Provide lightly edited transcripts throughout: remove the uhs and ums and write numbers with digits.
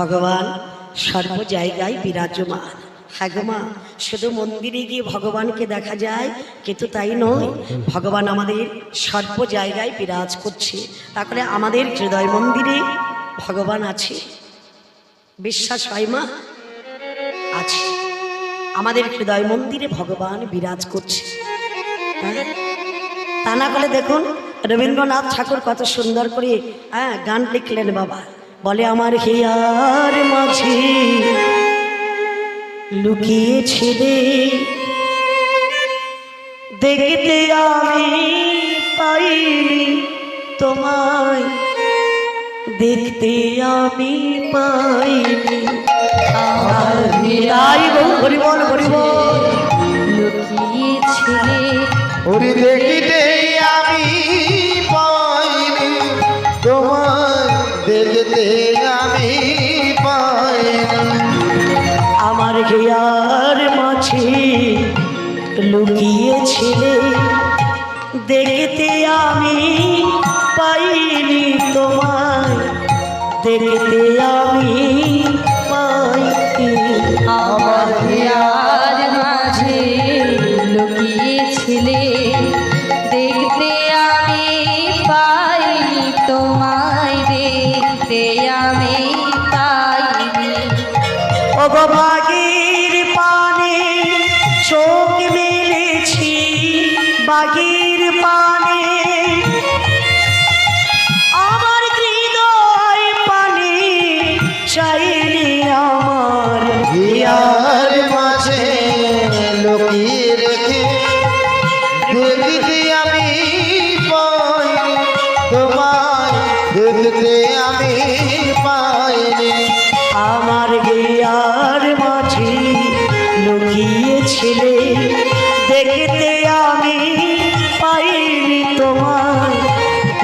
ভগবান সর্ব জায়গায় বিরাজমান। হ্যাঁ গো মা, শুধু মন্দিরে গিয়ে ভগবানকে দেখা যায়, কিন্তু তাই নয়, ভগবান আমাদের সর্ব জায়গায় বিরাজ করছে। তারপরে আমাদের হৃদয় মন্দিরে ভগবান আছে, বিশ্বাস হয় মা? আছে, আমাদের হৃদয় মন্দিরে ভগবান বিরাজ করছে। হ্যাঁ, তা না বলে দেখুন রবীন্দ্রনাথ ঠাকুর কত সুন্দর করে গান লিখলেন বাবা। বলে আমার হিয়ার মাঝে লুকিয়েছিলে, দেখতে আমি পাইনি তোমায়, দেখতে আমি পাইনি। হরিবল হরিবল। লুকিয়েছিলে ওরে দেখিতে আমি পাইনি তোমায়, দেখতে আমি পাইনি। আমার হিয়ার মাঝে লুকিয়েছিলে, দেখতে আমি পাইনি তোমায়, দেখতে আমি পাইনি। আমার হিয়ার মাঝে লুকিয়েছিলে, দেখতে আমি পাইনি তোমায়, দেখতে আমি পাইনি। ও গো বাগির পানে চোখ মেলেছি, বাগির পানে আমার হৃদয় পানে চাইনি আমার হিয়ার মাঝে লুকিয়ে রেখে, দেখতে আমি পাইনি তোমায়, দেখতে আমি পাইনি। আমার হিয়ার মাঝে লুকিয়েছিলে, দেখতে আমি পাইনি তোমায়,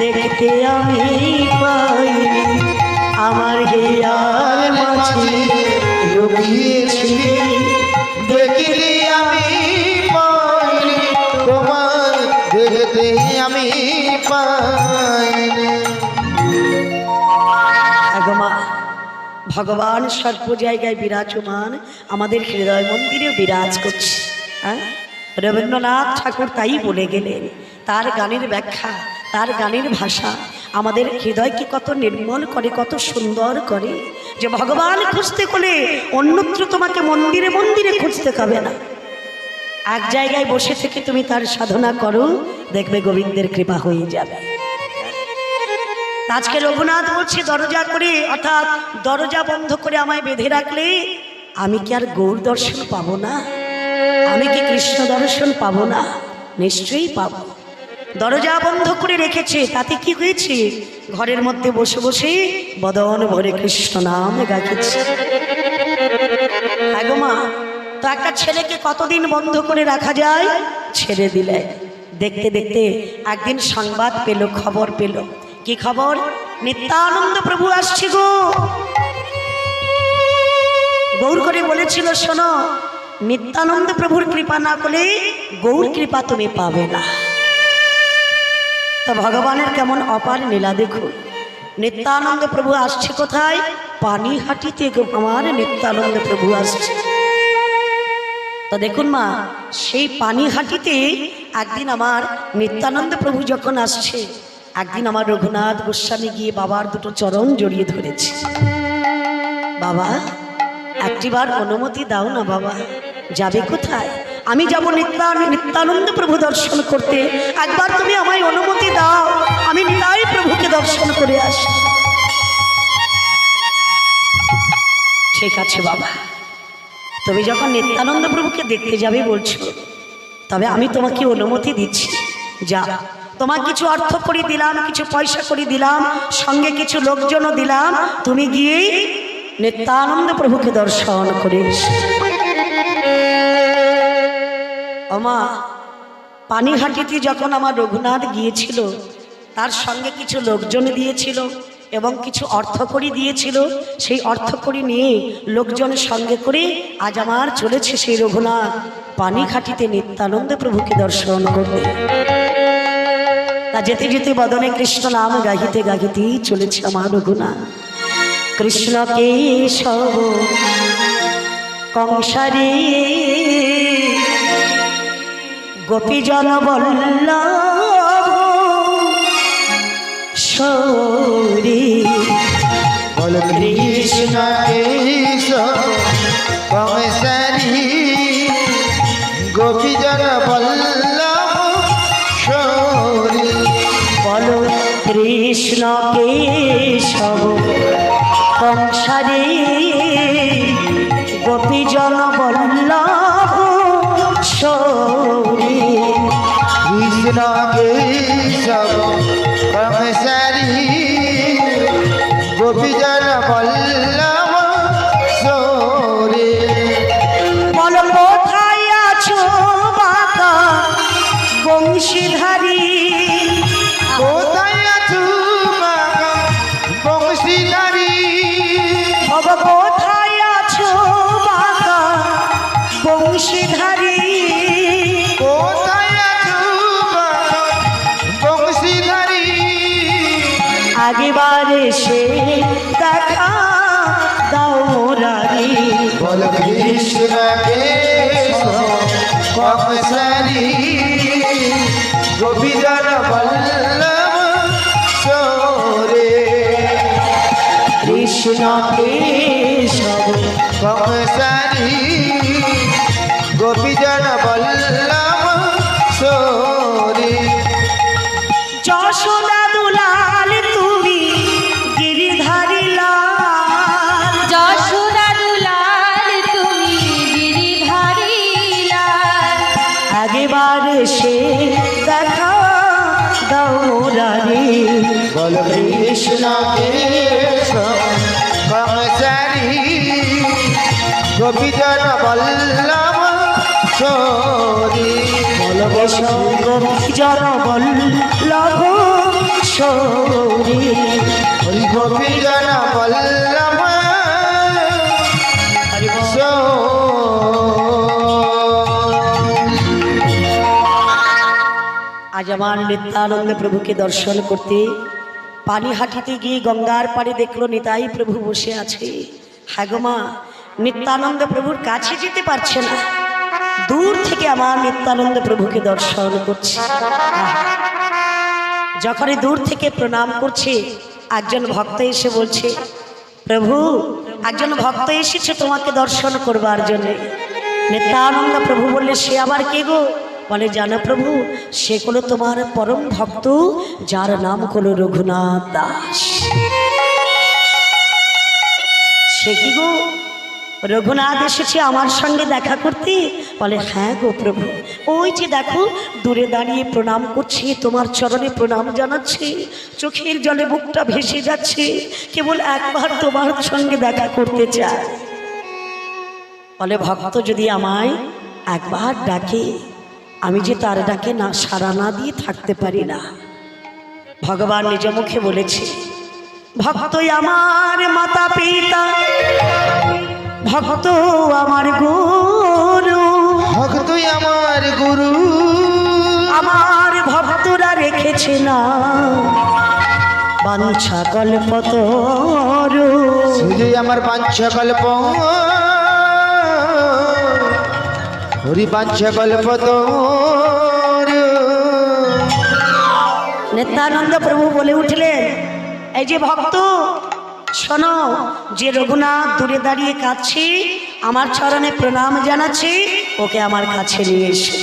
দেখতে আমি পাইনি। আমার হিয়ার মাঝে লুকিয়েছিলে, দেখতে আমি পাইনি তোমায়, দেখতে আমি পাইনি। মা, ভগবান সর্ব জায়গায় বিরাজমান, আমাদের হৃদয় মন্দিরেও বিরাজ করছে। হ্যাঁ, রবীন্দ্রনাথ ঠাকুর তাই বলে গেলেন। তার গানের ব্যাখ্যা, তার গানের ভাষা আমাদের হৃদয়কে কত নির্মল করে, কত সুন্দর করে, যে ভগবান খুঁজতে হলে অন্যত্র তোমাকে মন্দিরে মন্দিরে খুঁজতে হবে না। এক জায়গায় বসে থেকে তুমি তার সাধনা করো, দেখবে গোবিন্দের কৃপা হয়ে যাবে। আজকে রঘুনাথ বলছে দরজা করে, অর্থাৎ দরজা বন্ধ করে আমায় বেঁধে রাখলে আমি কি আর গৌর দর্শন পাবো না? আমি কি কৃষ্ণ দর্শন পাবো না? নিশ্চয়ই পাবো। দরজা বন্ধ করে রেখেছে, তাতে কি হয়েছে? ঘরের মধ্যে বসে বসে বদন ভরে কৃষ্ণ নাম গাইছে। হ্যাঁ গো মা, তো একটা ছেলেকে কতদিন বন্ধ করে রাখা যায়? ছেড়ে দিলে দেখতে দেখতে একদিন সংবাদ পেল, খবর পেল। কি খবর? নিত্যানন্দ প্রভু আসছে গো। গৌর করে বলেছিল, শোনো, নিত্যানন্দ প্রভুর কৃপা না করলে গৌর কৃপা তুমি পাবে না। তো ভগবানের কেমন অপার লীলা দেখুন। নিত্যানন্দ প্রভু আসছে কোথায়? পানিহাটিতে আমার নিত্যানন্দ প্রভু আসছে। তো দেখুন মা, সেই পানিহাটিতে একদিন আমার নিত্যানন্দ প্রভু যখন আসছে, একদিন আমার রঘুনাথ গোস্বামী গিয়ে বাবার দুটো চরণ জড়িয়ে ধরেছে। বাবা, একটিবার অনুমতি দাও না বাবা। যাবে কোথায়? আমি যাব নিত্যানন্দ প্রভু দর্শন করতে, একবার তুমি আমায় অনুমতি দাও, আমি নিতাই প্রভুকে দর্শন করে আসি। ঠিক আছে বাবা, তুমি যখন নিত্যানন্দ প্রভুকে দেখতে যাবে বলছো, তবে আমি তোমাকে অনুমতি দিচ্ছি। যা, তোমার কিছু অর্থ করে দিলাম, কিছু পয়সা করে দিলাম, সঙ্গে কিছু লোকজনও দিলাম, তুমি গিয়ে নিত্যানন্দ প্রভুকে দর্শন করে এসো। ওমা, পানিহাটিতে যখন আমার রঘুনাথ গিয়েছিল, তার সঙ্গে কিছু লোকজন দিয়েছিল এবং কিছু অর্থকড়ি দিয়েছিল। সেই অর্থকড়ি নিয়ে লোকজন সঙ্গে করে আজ আমার চলেছে সেই রঘুনাথ পানিঘাটিতে নিত্যানন্দ প্রভুকে দর্শন করতে। তা যেতে যেতে বদনে কৃষ্ণ নাম গাহিতে গাহিতেই চলেছে আমার রঘুনাথ। কৃষ্ণ কেশব কংসারে গোপীজন বল্লভ সৌরী বল কৃষ্ণ কেশব কংসারি গোপীজন বল্লভ সৌরী বলো কৃষ্ণ কেশব কংসারে গোপীজন বল্লভ সৌরী কৃষ্ণ কেশব কংসারি গোপীজন বল্লভ সৌরী বলো কোথায় আছো বাঁকা বংশীধারী কোথায় আছো বাবা বংশীধারী বাবা কোথায় আছো বাঁকা বংশীধারী কোথায় আছো বাবা বংশীধারী আগেবার এসে দেখা দাও মোরারি বল কৃষ্ণ কেশব কংসারি গোপীজন বল্লভ সৌরী কৃষ্ণ কেশব কংসারি গোপীজন বল্লভ সৌরী যশোদা দুলাল তুমি গিরিধারী লাল যশোদা দুলাল তুমি গিরিধারী লাল আগেবার এসে দেখা দাও মোরারি বল কৃষ্ণ কেশব কংসারি গোপীজন বল্লভ সৌরী গোপীজন বল্লভ সৌরী হরি গোপীজন বল্লভ সৌরী আজ আমার নিত্যানন্দ প্রভুকে দর্শন করতে পানিহাটিতে গিয়ে গঙ্গার পাড়ে দেখলো নিতাই প্রভু বসে আছে। হ্যাঁ গো মা, নিত্যানন্দ প্রভুর কাছে যেতে পারছে না, দূর থেকে আমার নিত্যানন্দ প্রভুকে দর্শন করছে। যখনই দূর থেকে প্রণাম করছে, একজন ভক্ত এসে বলছে, প্রভু একজন ভক্ত এসেছে তোমাকে দর্শন করবার জন্যে। নিত্যানন্দ প্রভু বললে, সে আবার কে গো? বলে, জানো প্রভু, সে হলো তোমার পরম ভক্ত, যার নাম হলো রঘুনাথ দাস। সে কি গো, রঘুনাথ এসেছে আমার সঙ্গে দেখা করতে? বলে, হ্যাঁ গো প্রভু, ওই যে দেখো দূরে দাঁড়িয়ে প্রণাম করছে, তোমার চরণে প্রণাম জানাচ্ছে, চোখের জলে বুকটা ভেসে যাচ্ছে, কেবল একবার তোমার সঙ্গে দেখা করতে চায়। বলে, ভক্ত যদি আমায় একবার ডাকে, আমি যে তার ডাকে না সাড়া না দিয়ে থাকতে পারি না। ভগবান নিজ মুখে বলেছে, ভক্তই আমার মাতা পিতা, ভক্ত আমার গুরু, ভক্তই আমার গুরু, আমার ভক্তরা রেখেছে না বাঞ্ছা কল্পতরু। শুধু আমার বাঞ্ছা কল্প, হরি বাঞ্ছা কল্পতরু। নিত্যানন্দ প্রভু বলে উঠলেন, এই যে ভক্ত শোনো, যে রঘুনাথ দূরে দাঁড়িয়ে কাঁদছে, আমার চরণে প্রণাম জানাচ্ছে, ওকে আমার কাছে নিয়ে এসো।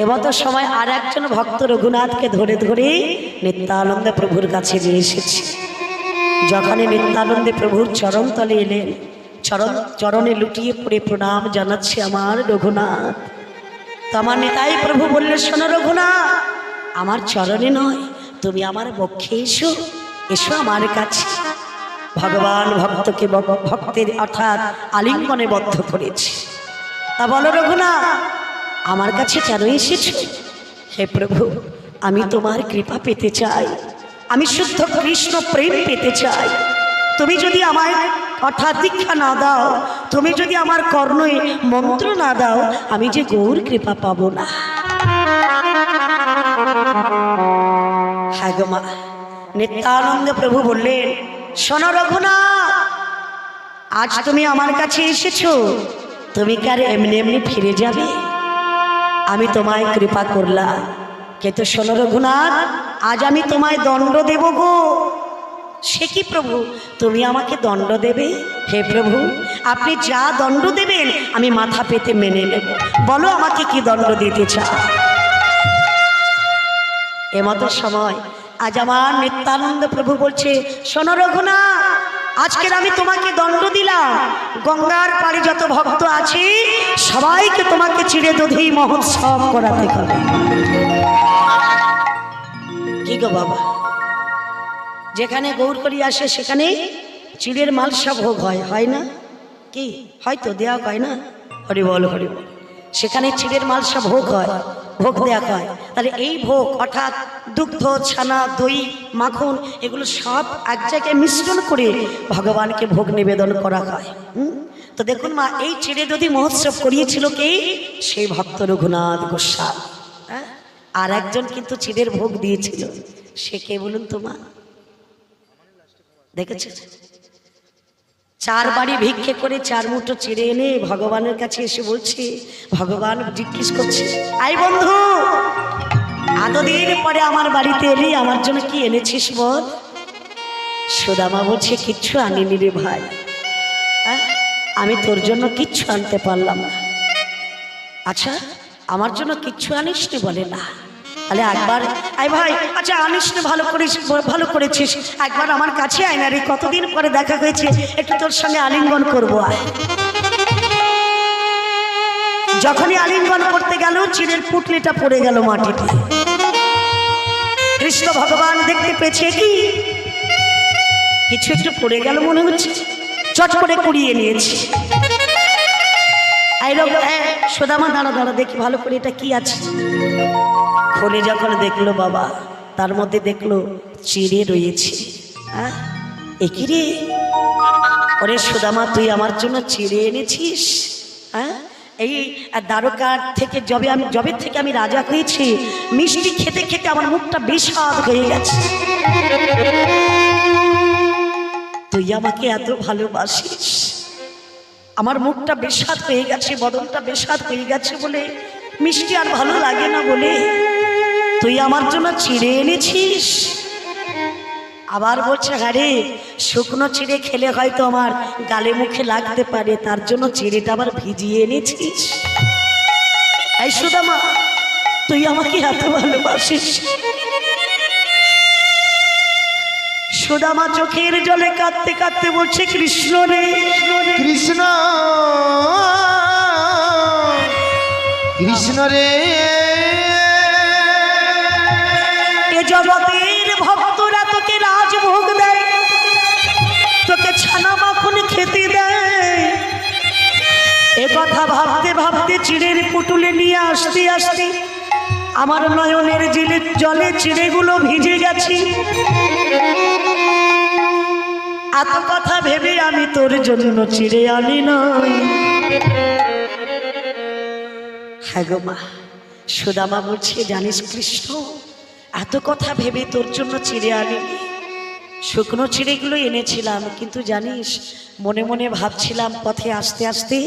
এবার তো সময় আর একজন ভক্ত রঘুনাথকে ধরে ধরে নিত্যানন্দ প্রভুর কাছে নিয়ে এসেছে। যখনই নিত্যানন্দ প্রভুর চরণ তলে এলেন, চরণে লুটিয়ে পড়ে প্রণাম জানাচ্ছে আমার রঘুনাথ। তো আমার নিতাই প্রভু বললে, শোনো রঘুনাথ, আমার চরণে নয়, তুমি আমার বক্ষে এসো, এসো আমার কাছে। ভগবান ভক্তকে ভক্তের অর্থাৎ আলিঙ্গনে বদ্ধ করেছে। তা বলো রঘুনাথ, আমার কাছে কেন এসেছ? হে প্রভু, আমি তোমার কৃপা পেতে চাই, আমি শুদ্ধ কৃষ্ণ প্রেম পেতে চাই। তুমি যদি আমায় অর্থাৎ দীক্ষা না দাও, তুমি যদি আমার কর্ণে মন্ত্র না দাও, আমি যে গৌর কৃপা পাবো না। হ্যাঁ গো মা, নিত্যানন্দ প্রভু বললেন, শোনো রঘুনাথ, আজ তুমি আমার কাছে এসেছো, তুমি কি আর এমনি এমনি ফিরে যাবে? আমি তোমায় কৃপা করলাম, কিন্তু শোনো রঘুনাথ, আজ আমি তোমায় দণ্ড দেব গো। সে কি প্রভু, তুমি আমাকে দণ্ড দেবে? হে প্রভু, আপনি যা দণ্ড দেবেন আমি মাথা পেতে মেনে নেব। বলো আমাকে কি দণ্ড দিতে চাও? এমতো সময় আজ আমার নিত্যানন্দ প্রভু বলছে, শোনো রঘুনাথ, আজকের আমি তোমাকে দণ্ড দিলাম, গঙ্গার পাড়ে যত ভক্ত আছে সবাইকে তোমাকে চিড়ে দধি মহোৎসব করাতে হবে। কি গো বাবা, যেখানে গৌর করি আসে সেখানে চিড়ের মালসা ভোগ হয়, হয় না? কি হয়তো দেওয়া হয় না? হরি বল হরি বল। সেখানে চিড়ের মালসা ভোগ হয়, ভোগ দেওয়া হয়। তাহলে এই ভোগ অর্থাৎ দুগ্ধ, ছানা, দই, মাখন এগুলো সব এক জায়গায় মিশ্রণ করে ভগবানকে ভোগ নিবেদন করা হয়। তো দেখুন মা, এই চিড়ে দধি মহোৎসব করিয়েছিল কে? সেই ভক্ত রঘুনাথ গোস্বামী। হ্যাঁ, আর একজন কিন্তু চিড়ের ভোগ দিয়েছিল, সে কে বলুন তো মা? দেখেছে, 4 বাড়ি ভিক্ষে করে 4 মুঠো চিড়ে এনে ভগবানের কাছে এসে বলছে, ভগবান জিজ্ঞেস করছে, আই বন্ধু, এতদিন পরে আমার বাড়িতে এলি, আমার জন্য কি এনেছিস বল? সুদামা বলছে, কিচ্ছু আনিনি রে ভাই, আমি তোর জন্য কিচ্ছু আনতে পারলাম না। আচ্ছা, আমার জন্য কিচ্ছু আনিসনি? বলে না। তাহলে একবার আই ভাই, আচ্ছা আনিসনি, ভালো করেছিস, একবার আমার কাছে আয় না রে, কতদিন পরে দেখা হয়েছে, একটু তোর সঙ্গে আলিঙ্গন করবো আয়। যখনই আলিঙ্গন করতে গেল, চিড়ের পুটলিটা পড়ে গেল মাটিতে। কৃষ্ণ ভগবান দেখতে পেয়েছে কি কিছু একটু পড়ে গেল মনে হচ্ছে, চট করে কুড়িয়ে নিয়েছে। সুদামা দাঁড়া দাঁড়া, দেখি ভালো করে এটা কি আছে। খুলে যখন দেখলো বাবা, তার মধ্যে দেখলো চিড়ে রয়েছে। হ্যাঁ, একই রে, ওরে সুদামা, তুই আমার জন্য চিড়ে এনেছিস? হ্যাঁ, এই দ্বারকার থেকে জবে থেকে আমি রাজা হয়েছি, মিষ্টি খেতে খেতে আমার মুখটা বেস্বাদ হয়ে গেছে। তুই আমাকে এত ভালোবাসিস, আমার মুখটা বেস্বাদ হয়ে গেছে, বদনটা বেস্বাদ হয়ে গেছে বলে, মিষ্টি আর ভালো লাগে না বলে তুই আমার জন্য চিড়ে এনেছিস। আবার বলছে, হ্যাঁ রে, শুকনো চিড়ে খেলে হয়তো আমার গালে মুখে লাগতে পারে, তার জন্য চিড়েটা আবার ভিজিয়ে এনেছিস। এই সুদামা, তুই আমাকে এত ভালোবাসিস? সুদামা চোখের জলে কাঁদতে কাঁদতে বলছে, কৃষ্ণ রে কৃষ্ণ, কৃষ্ণ রে, এ জগতের ভক্তরা তোকে রাজভোগ দেয়, তোকে ছানা মাখন খেতে দেয়। এ কথা ভাবতে ভাবতে চিড়ের পুটুলে নিয়ে আসতে আসতে আমার নয়নের জলে চিড়েগুলো ভিজে গেছে। এত কথা ভেবে আমি তোর জন্য চিড়ে আনি নাই। হ্যাঁ গো মা, সুদামা বলছে, জানিস কৃষ্ণ, এত কথা ভেবে তোর জন্য চিড়ে আনিনি, শুকনো চিড়েগুলো এনেছিলাম, কিন্তু জানিস মনে মনে ভাবছিলাম পথে আসতে আসতে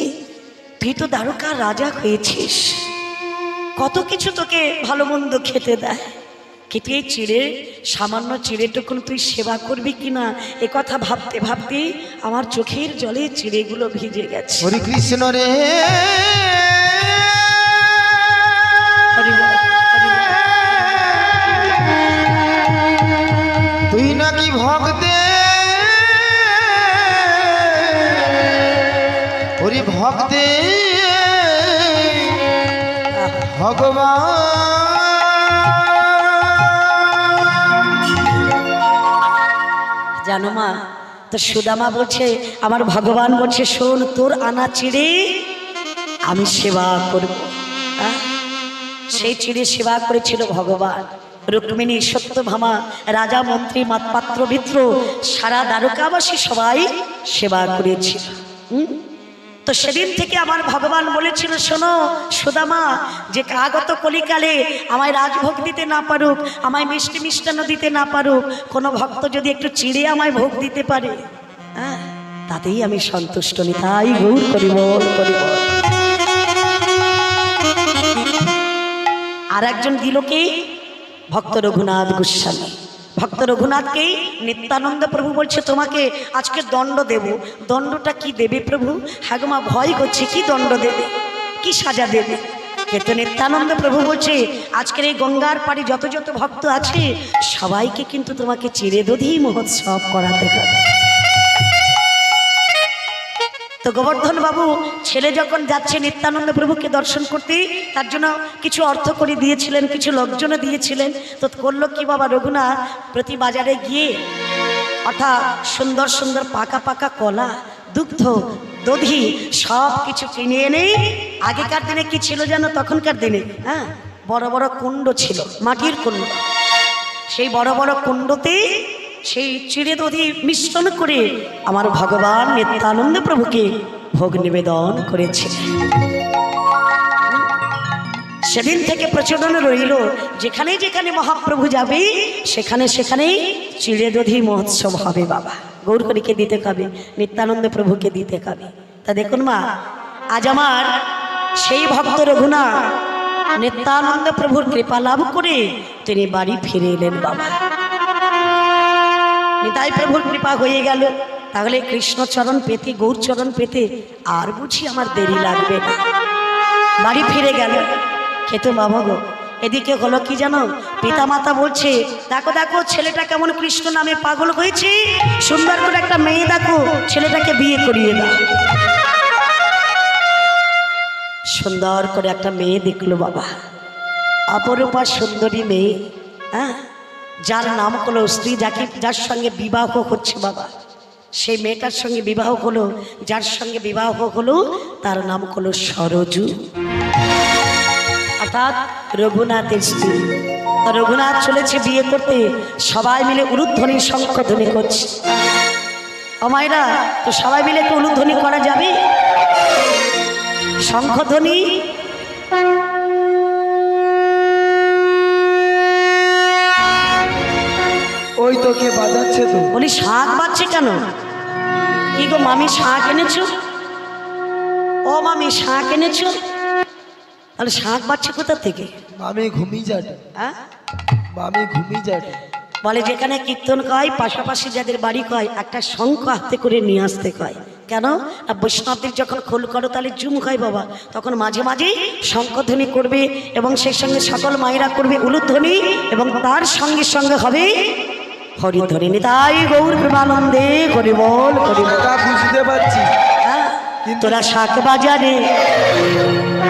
তুই তো দ্বারকার রাজা হয়েছিস, কত কিছু তোকে ভালো মন্দ খেতে দেয়, কিন্তু এই চিড়ে, সামান্য চিড়েটুকুন তুই সেবা করবি কিনা, এ কথা ভাবতে ভাবতে আমার চোখের জলে চিড়েগুলো ভিজে গেছে। হরি কৃষ্ণ রে, তুই নাকি ভক্তে, হরি ভক্তে ভগবান। জানো মা, তো সুদামা বলছে, আমার ভগবান বলছে, শোন, তোর আনা চিড়ে আমি সেবা করব। সেই চিড়ে সেবা করেছিল ভগবান। রুক্মিণী, সত্যভামা, রাজা, মন্ত্রী, পাত্র, মিত্র, সারা দ্বারকাবাসী সবাই সেবা করেছিল। তো সেদিন থেকে আমার ভগবান বলেছিল, শোনো সুদামা, যে আগত কলিকালে আমায় রাজভোগ দিতে না পারুক, আমায় মিষ্টি মিষ্টান্ন দিতে না পারুক, কোনো ভক্ত যদি একটু চিড়ে আমায় ভোগ দিতে পারে, হ্যাঁ, তাতেই আমি সন্তুষ্ট। নিতাই গৌর করিব করিব। আর একজন দিল কে? ভক্ত রঘুনাথ গোস্বামী। ভক্ত রঘুনাথকেই নিত্যানন্দ প্রভু বলছে, তোমাকে আজকে দণ্ড দেব। দণ্ডটা কি দেবে প্রভু? হাগমা ভয় করছে, কি দণ্ড দেবে, কি সাজা দেবে? কিন্তু নিত্যানন্দ প্রভু বলছে, আজকের এই গঙ্গার পাড়ে যত যত ভক্ত আছে সবাইকে কিন্তু তোমাকে চিরেদধি মহোৎসব করাতে হবে। তো গোবর্ধন বাবু ছেলে যখন যাচ্ছে নিত্যানন্দ প্রভুকে দর্শন করতে, তার জন্য কিছু অর্থ করে দিয়েছিলেন, কিছু লোকজনও দিয়েছিলেন। তো করলো কি বাবা রঘুনাথ, প্রতি বাজারে গিয়ে অর্থাৎ সুন্দর সুন্দর পাকা পাকা কলা, দুগ্ধ, দধি সব কিছু কিনে এনে, আগেকার দিনে কি ছিল জানো, তখনকার দিনে হ্যাঁ বড় বড় কুণ্ড ছিল, মাটির কুণ্ড। সেই বড় বড় কুণ্ডতে সেই চিড়ে দধি মিশ্রণ করে আমার ভগবান নিত্যানন্দ প্রভুকে ভোগ নিবেদন করেছে। সেদিন থেকে প্রচলন রইল, যেখানে যেখানে মহাপ্রভু যাবে সেখানে সেখানেই চিড়ে দধি মহোৎসব হবে। বাবা গৌরকরীকে দিতে হবে, নিত্যানন্দ প্রভুকে দিতে হবে। তা দেখুন মা, আজ আমার সেই ভক্ত রঘুনাথ নিত্যানন্দ প্রভুর কৃপা লাভ করে তিনি বাড়ি ফিরে এলেন। বাবা নিতাই প্রভুর কৃপা হয়ে গেল, তাহলে কৃষ্ণচরণ পেতে, গৌরচরণ পেতে আর বুঝি আমার দেরি লাগবে না। বাড়ি ফিরে গেল। খেতো বাবা গো, এদিকে হলো কি জানো, পিতামাতা বলছে, দেখো দেখো ছেলেটা কেমন কৃষ্ণ নামে পাগল হয়েছে, সুন্দর করে একটা মেয়ে দেখো, ছেলেটাকে বিয়ে করিয়ে দাও। সুন্দর করে একটা মেয়ে দেখলো বাবা, অপরূপা সুন্দরী মেয়ে, হ্যাঁ, যার নাম হলো স্ত্রী, যার সঙ্গে বিবাহ হচ্ছে বাবা, সেই মেয়েটার সঙ্গে বিবাহ হলো, যার সঙ্গে বিবাহ হলো তার নাম হলো সরজু, অর্থাৎ রঘুনাথের স্ত্রী। রঘুনাথ চলেছে বিয়ে করতে, সবাই মিলে উলুধ্বনি শঙ্খধ্বনি করছে। আমায়রা তো সবাই মিলে একটু উলুধ্বনি করা যাবে? শঙ্খধ্বনি ওই তো কে বাজাচ্ছে তো। বলি শাঁখ বাজছে কেন? কি গো মামি, শাঁখ এনেছো? ও মামি শাঁখ এনেছো? তাহলে শাঁখ বাজছে কোথা থেকে? মামি ঘুমিয়ে যাবে, হ্যাঁ মামি ঘুমিয়ে যাবে। বলে যেখানে কীর্তন কয়, পাশাপাশি যাদের বাড়ি কয়, একটা শঙ্খ হাতে করে নিয়ে আসতে কয়। কেন না, বৈষ্ণবদের যখন খোল করো তাহলে জুম হয় বাবা, তখন মাঝে মাঝেই শঙ্খধ্বনি করবে এবং সেই সঙ্গে সকল মায়েরা করবে উলুধ্বনি, এবং তার সঙ্গে সঙ্গে হবে হরিধ্বনি। নিতাই গৌর প্রেমানন্দে হরি বল হরি বল। তা বুঝতে পারছি, হ্যাঁ, তোরা শাঁখ বাজারে,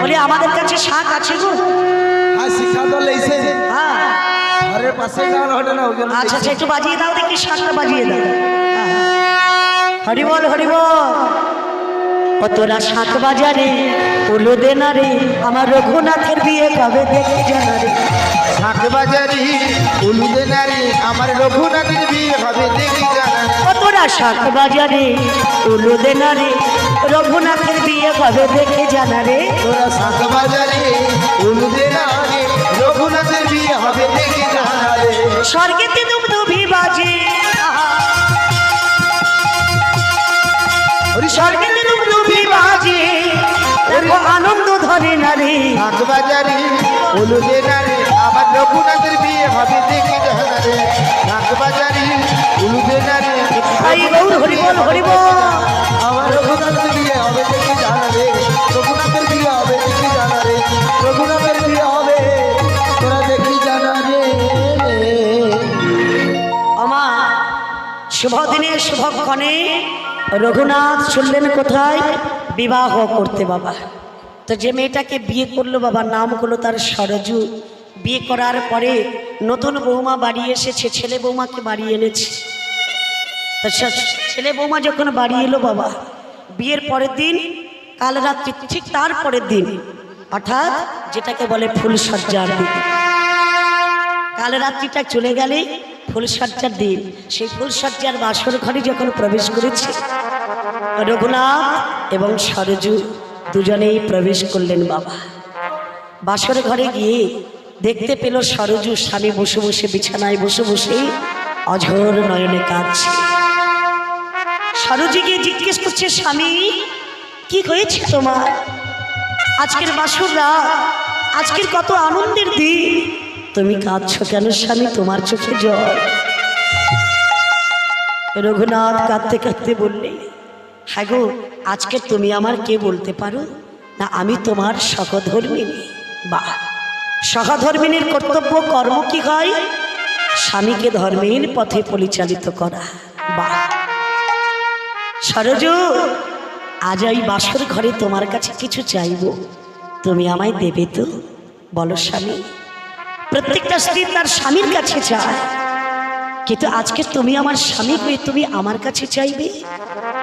বলে আমাদের কাছে শাঁখ আছে গো। আর শিক্ষা তো লেইছে, হ্যাঁ ঘরের পাশে গান হটে না, ওই জন্য আচ্ছা আচ্ছা, একটু বাজিয়ে দাও দেখি, শাঁখটা বাজিয়ে দাও। হরি বল হরি বল। ও তোরা শাঁখ বাজারে, উলু দে না রে, আমার রঘুনাথের বিয়ে কবে দেখে জানা রে। শাঁখ বাজারি উলুদে নারী, আমার রঘুনাথের বিয়ে হবে দেখি জানা। ও তোরা শাঁখ বাজারে, উলু দে না রে, রঘুনাথের বিয়ে কবে দেখে জানা রে। তোরা শাঁখ বাজারি উলুদে নারী, রঘুনাথের বিয়ে হবে দেখি জানা রে। স্বর্গেতে দুবদুবি বাজে, স্বর্গেতে দুবদুবি বাজে, দেখো আনন্দ ধরে না রে। শাঁখ বাজারি উলুদে নারী, আমার রঘুনাথের বিয়ে হবে দেখি জানা রে। শাঁখ বাজারি উলুদে নারী, আই গৌর হরি বল হরি বল। আমার রঘুনাথের বিয়ে হবে দেখি জানা রে। রঘুনাথের বিয়ে হবে দেখি জানা রে। রঘুনাথের বিয়ে হবে, তোরা দেখি জানা রে। আমার শুভ দিনে শুভক্ষণে রঘুনাথ চললেন কোথায়? বিবাহ করতে বাবা। তো যে মেয়েটাকে বিয়ে করলো বাবা, নাম হলো তার সরজু। বিয়ে করার পরে নতুন বৌমা বাড়ি এসেছে, ছেলে বৌমাকে বাড়ি এনেছে। তা ছেলে বৌমা যখন বাড়ি এলো বাবা, বিয়ের পরের দিন কাল রাত্রি, ঠিক তার পরের দিন, অর্থাৎ যেটাকে বলে ফুলসজ্জার দিন, কাল রাত্রিটা চলে গেলে ফুলসজ্জার দিন। সেই ফুলসজ্জার বাসর ঘরে যখন প্রবেশ করেছে, রঘুনাথ এবং সরজু দুজনেই প্রবেশ করলেন বাবা। বাসর ঘরে গিয়ে দেখতে পেল সরজু স্বামী বসে বসে বিছানায় বসে বসে অঝোর নয়নে কাঁদছে। সরজু গিয়ে জিজ্ঞেস করছে, স্বামী কি হয়েছে তোমার? আজকের বাসর রাত, আজকের কত আনন্দের দিন, তুমি কাঁদছো কেন স্বামী? তোমার চোখে জল। রঘুনাথ কাঁদতে কাঁদতে বললে, হ্যাঁ গো, আজকে তুমি আমার কে বলতে পারো না? আমি তোমার সহধর্মিণী। বা সহধর্মিণীর কর্তব্য কর্ম কি হয়? স্বামীকে ধর্মের পথে পরিচালিত করা। বা সরজু, আজ এই বাসর ঘরে তোমার কাছে কিছু চাইব, তুমি আমায় দেবে তো? বলো স্বামী। প্রত্যেকটা স্ত্রী তার স্বামীর কাছে চায়, কিন্তু আজকে তুমি আমার স্বামী হয়ে তুমি আমার কাছে চাইবে?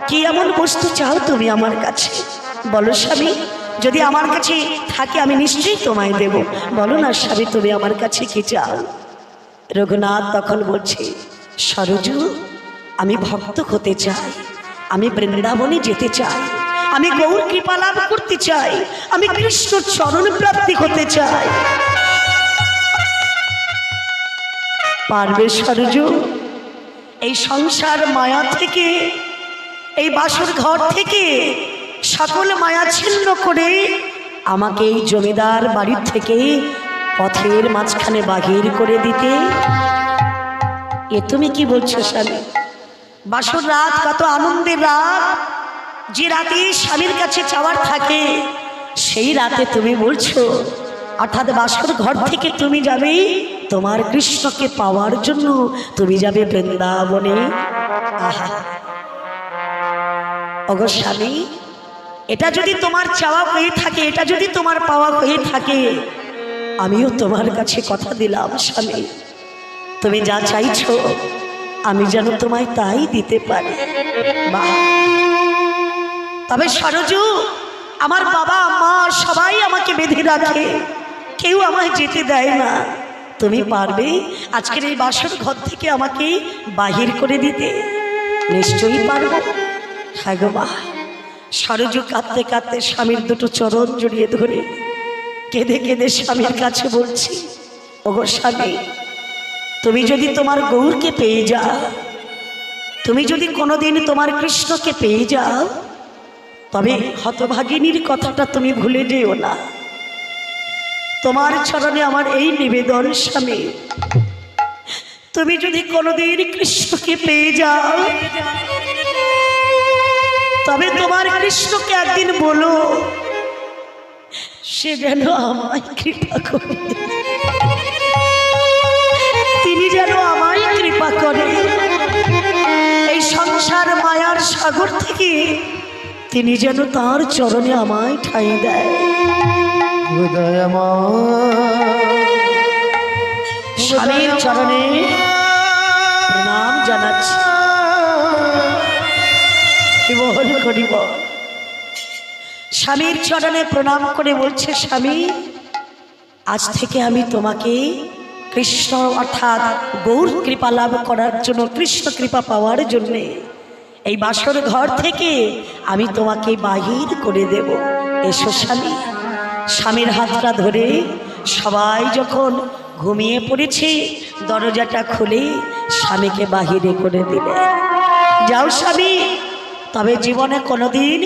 কি এমন বস্তু চাও তুমি আমার কাছে? বলো স্বামী, যদি আমার কাছে থাকে আমি নিশ্চয়ই তোমায় দেব। বলো না স্বামী, তুমি আমার কাছে কি চাও? রঘুনাথ তখন বলছে, সরজু, আমি ভক্ত হতে চাই, আমি বৃন্দাবনে যেতে চাই, আমি গৌর কৃপা লাভ করতে চাই, আমি কৃষ্ণ চরণ প্রাপ্তি হতে চাই। পারবে সরজু? এই সংসার মায়া থেকে, এই বাসর ঘর থেকে সকল মায়া ছিন্ন করে আমাকে এই জমিদার বাড়ির থেকে পথের মাঝখানে বাহির করে দিতে? এ তুমি কি বলছো স্বামী? বাসর রাত কত আনন্দের রাত, যে রাতে স্বামীর কাছে চাওয়ার থাকে সেই রাতে তুমি বলছো, অর্থাৎ বাসর ঘর থেকে তুমি যাবে তোমার কৃষ্ণকে পাওয়ার জন্য, তুমি যাবে বৃন্দাবনে। আহা ওগো স্বামী, এটা যদি তোমার চাওয়া হয়ে থাকে, এটা যদি তোমার পাওয়া হয়ে থাকে, আমিও তোমার কাছে কথা দিলাম স্বামী, তুমি যা চাইছো আমি যেন তোমায় তাই দিতে পারি। বাহ! তবে সরজু, আমার বাবা মা সবাই আমাকে বেঁধে রাখে, কেউ আমায় যেতে দেয় না, তুমি পারবে আজকের এই বাসর ঘর থেকে আমাকে বাহির করে দিতে? নিশ্চয়ই পারবো। হ্যাঁ গো মা। সরজু কাঁদতে কাঁদতে স্বামীর দুটো চরণ জড়িয়ে ধরে কেঁদে কেঁদে স্বামীর কাছে বলছি, ওগো স্বামী, তুমি যদি তোমার গৌরকে পেয়ে যাও, তুমি যদি কোনোদিন তোমার কৃষ্ণকে পেয়ে যাও, তবে হতভাগিনীর কথাটা তুমি ভুলে যেও না। তোমার চরণে আমার এই নিবেদন স্বামী, তুমি যদি কোনোদিন কৃষ্ণকে পেয়ে যাও, তবে তোমার কৃষ্ণকে একদিন বলো সে যেন আমায় কৃপা করে, তিনি যেন আমায় কৃপা করে, এই সংসার মায়ার সাগর থেকে তিনি যেন তার চরণে আমায় ঠাঁই দেয়। স্বামীর চরণে প্রণাম জানাচ্ছি। স্বামীর চরণে প্রণাম করে বলছে, স্বামী, আজ থেকে আমি তোমাকে কৃষ্ণ অর্থাৎ গৌর কৃপা লাভ করার জন্য, কৃষ্ণ কৃপা পাওয়ার জন্যে এই বাসর ঘর থেকে আমি তোমাকে বাহির করে দেব। এসো স্বামী। স্বামীর হাতটা ধরে সবাই যখন ঘুমিয়ে পড়েছে, দরজাটা খুলে স্বামীকে বাহিরে করে দিলে। যাও স্বামী, তবে জীবনে কোনোদিন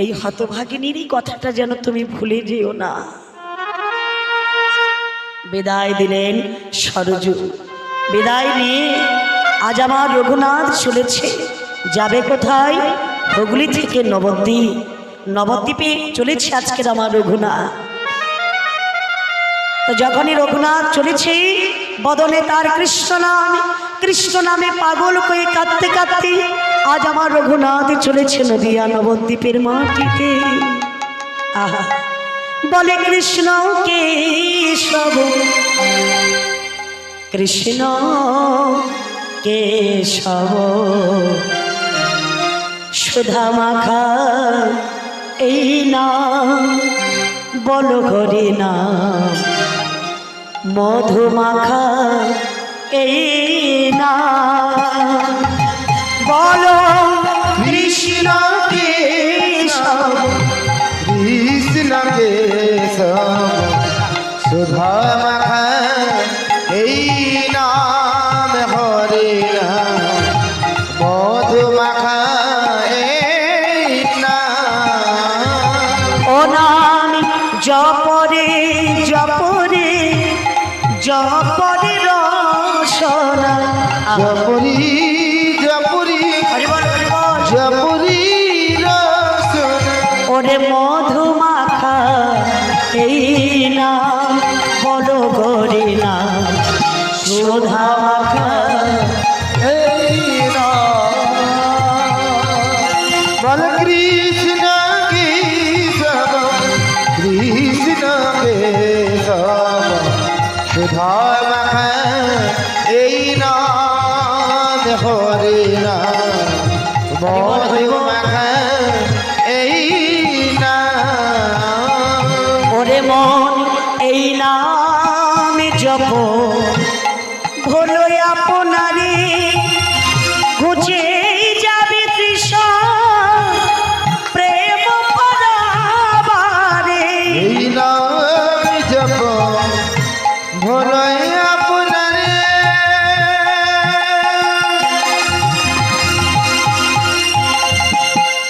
এই হতভাগিনীরই কথাটা যেন তুমি ভুলে যেও না। বিদায় দিলেন সরজু। বিদায় নিয়ে আজ আমার রঘুনাথ চলেছে, যাবে কোথায়? হুগলি থেকে নবদ্বীপ। নবদ্বীপে চলেছে আজকের আমার রঘুনাথ। তো যখনই রঘুনাথ চলেছে, বদনে তার কৃষ্ণ নাম, কৃষ্ণ নামে পাগল হয়ে কাঁদতে কাঁদতে আজ আমার রঘুনাথ চলেছে নদিয়া নবদ্বীপের মাটিতে। আহা, বলে কৃষ্ণ কেশব, কৃষ্ণ কেশব, সুধা মাখা এই নাম, বল হরি নাম, মধু মাখা এই নাম, বলো কৃষ্ণ কে কেশব সুধা মাখা এই নাম হরে নাম মধু মাখা এই নাম ও নাম জপরে জপরে জপরে রসনা জপরি জপরি হরি বল হরি বল। জপরি রসন ওরে মধু মাখা এই নাম বলো গরি নাম সুধা মাখা এই নাম বল কৃষ্ণ কেশব কৃষ্ণ কেশব সুধা মাখা এই নাম হরে নাম মধু মাখা এই নাম ওরে মন এই নাম জপ ভোলো আপনারে ঘুচে যাবে তৃষ্ণ প্রেম পরাবারে এই নাম জপ ভোলয় আপনারে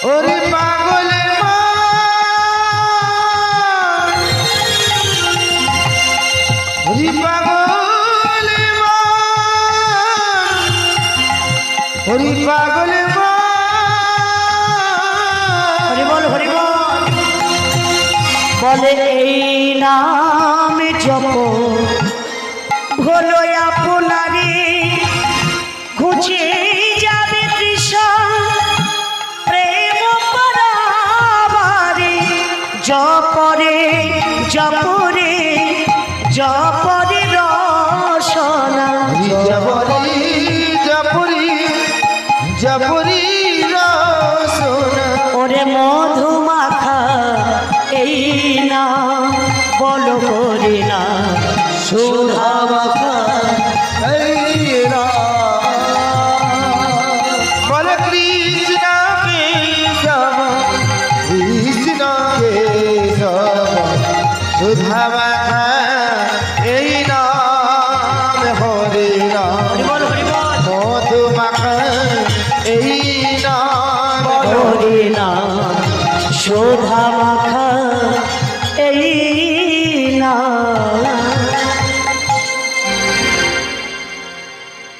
ওরে পাগলে মা ওরে পাগলে মা ওরে পাগলে মা হরি বল হরি বল। বলে এই নাম জপ ভোলো আপনারে ঘুচে যাবে তৃষ্ণ প্রেম পরাবারে জপরে জপরে জপরে রসনা জপরি জপরি জপরি রসন ওরে মধু মাখা এই নাম বলো করে না সুধা মাখা এই বল কৃষ্ণ কেশব কৃষ্ণ কেশব সুধা মাখা এই নাম হরে নাম হরি বল হরি বল। মধু মাখা এই নাম হরি নাম সুধা মাখা এই নাম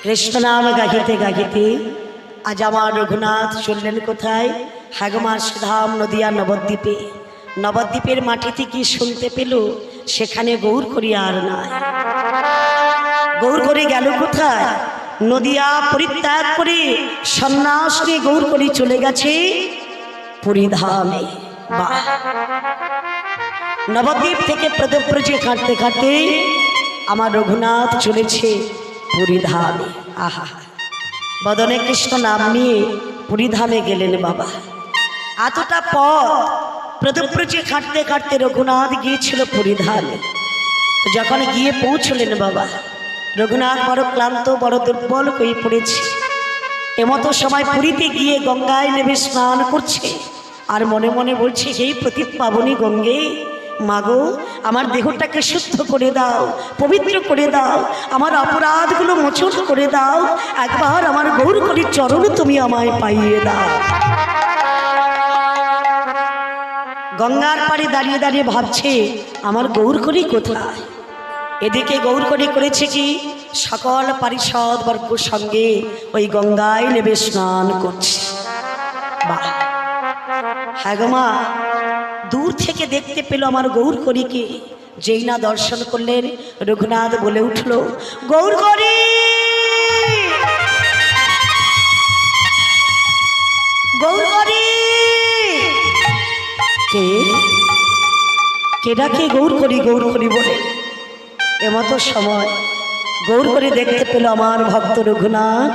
কৃষ্ণ নাম গাহিতে গাহিতে আজ আমার রঘুনাথ চললেন কোথায় হাগমার সুধাম নদিয়া নবদ্বীপে নবদ্বীপের মাটিতে কি শুনতে পেল সেখানে গৌর করি আর নাই গৌর করে গেল কোথায় নদিয়া পরিত্যাগ করে সন্ন্যাস নিয়ে গৌর করি চলে গেছে পুরীধামে বাহ নবদ্বীপ থেকে প্রদব্রজে কাটতে কাটতে আমার রঘুনাথ চলেছে পুরীধামে আহা বদনে কৃষ্ণ নাম নিয়ে পুরীধামে গেলেন বাবা এতটা পথ প্রদব্রজে কাটতে কাটতে রঘুনাথ গিয়েছিল পুরীধামে তো যখন গিয়ে পৌঁছলেন বাবা রঘুনাথ বড় ক্লান্ত বড় দুর্বল হয়ে পড়েছে এমতো সময় পুরীতে গিয়ে গঙ্গায় নেমে স্নান করছে আর মনে মনে বলছে এই প্রতি পাবনী গঙ্গে মাগো আমার দেহটাকে শুদ্ধ করে দাও পবিত্র করে দাও আমার অপরাধগুলো মোচন করে দাও একবার আমার গৌর করি চরণ তুমি আমায় পাইয়ে দাও গঙ্গার পাড়ে দাঁড়িয়ে দাঁড়িয়ে ভাবছে আমার গৌর করি কোথায় এদিকে গৌর করি করেছে কি সকল পারিষদ বর্গ সঙ্গে ওই গঙ্গায় নেমে স্নান করছে বাহ হ্যাঁ গো মা দূর থেকে দেখতে পেল আমার গৌর করিকে যেই না দর্শন করলেন রঘুনাথ বলে উঠল গৌর করি গৌর করি কে কে ডাকে গৌর করি বলে এমতো সময় গৌর করে দেখতে পেল আমার ভক্ত রঘুনাথ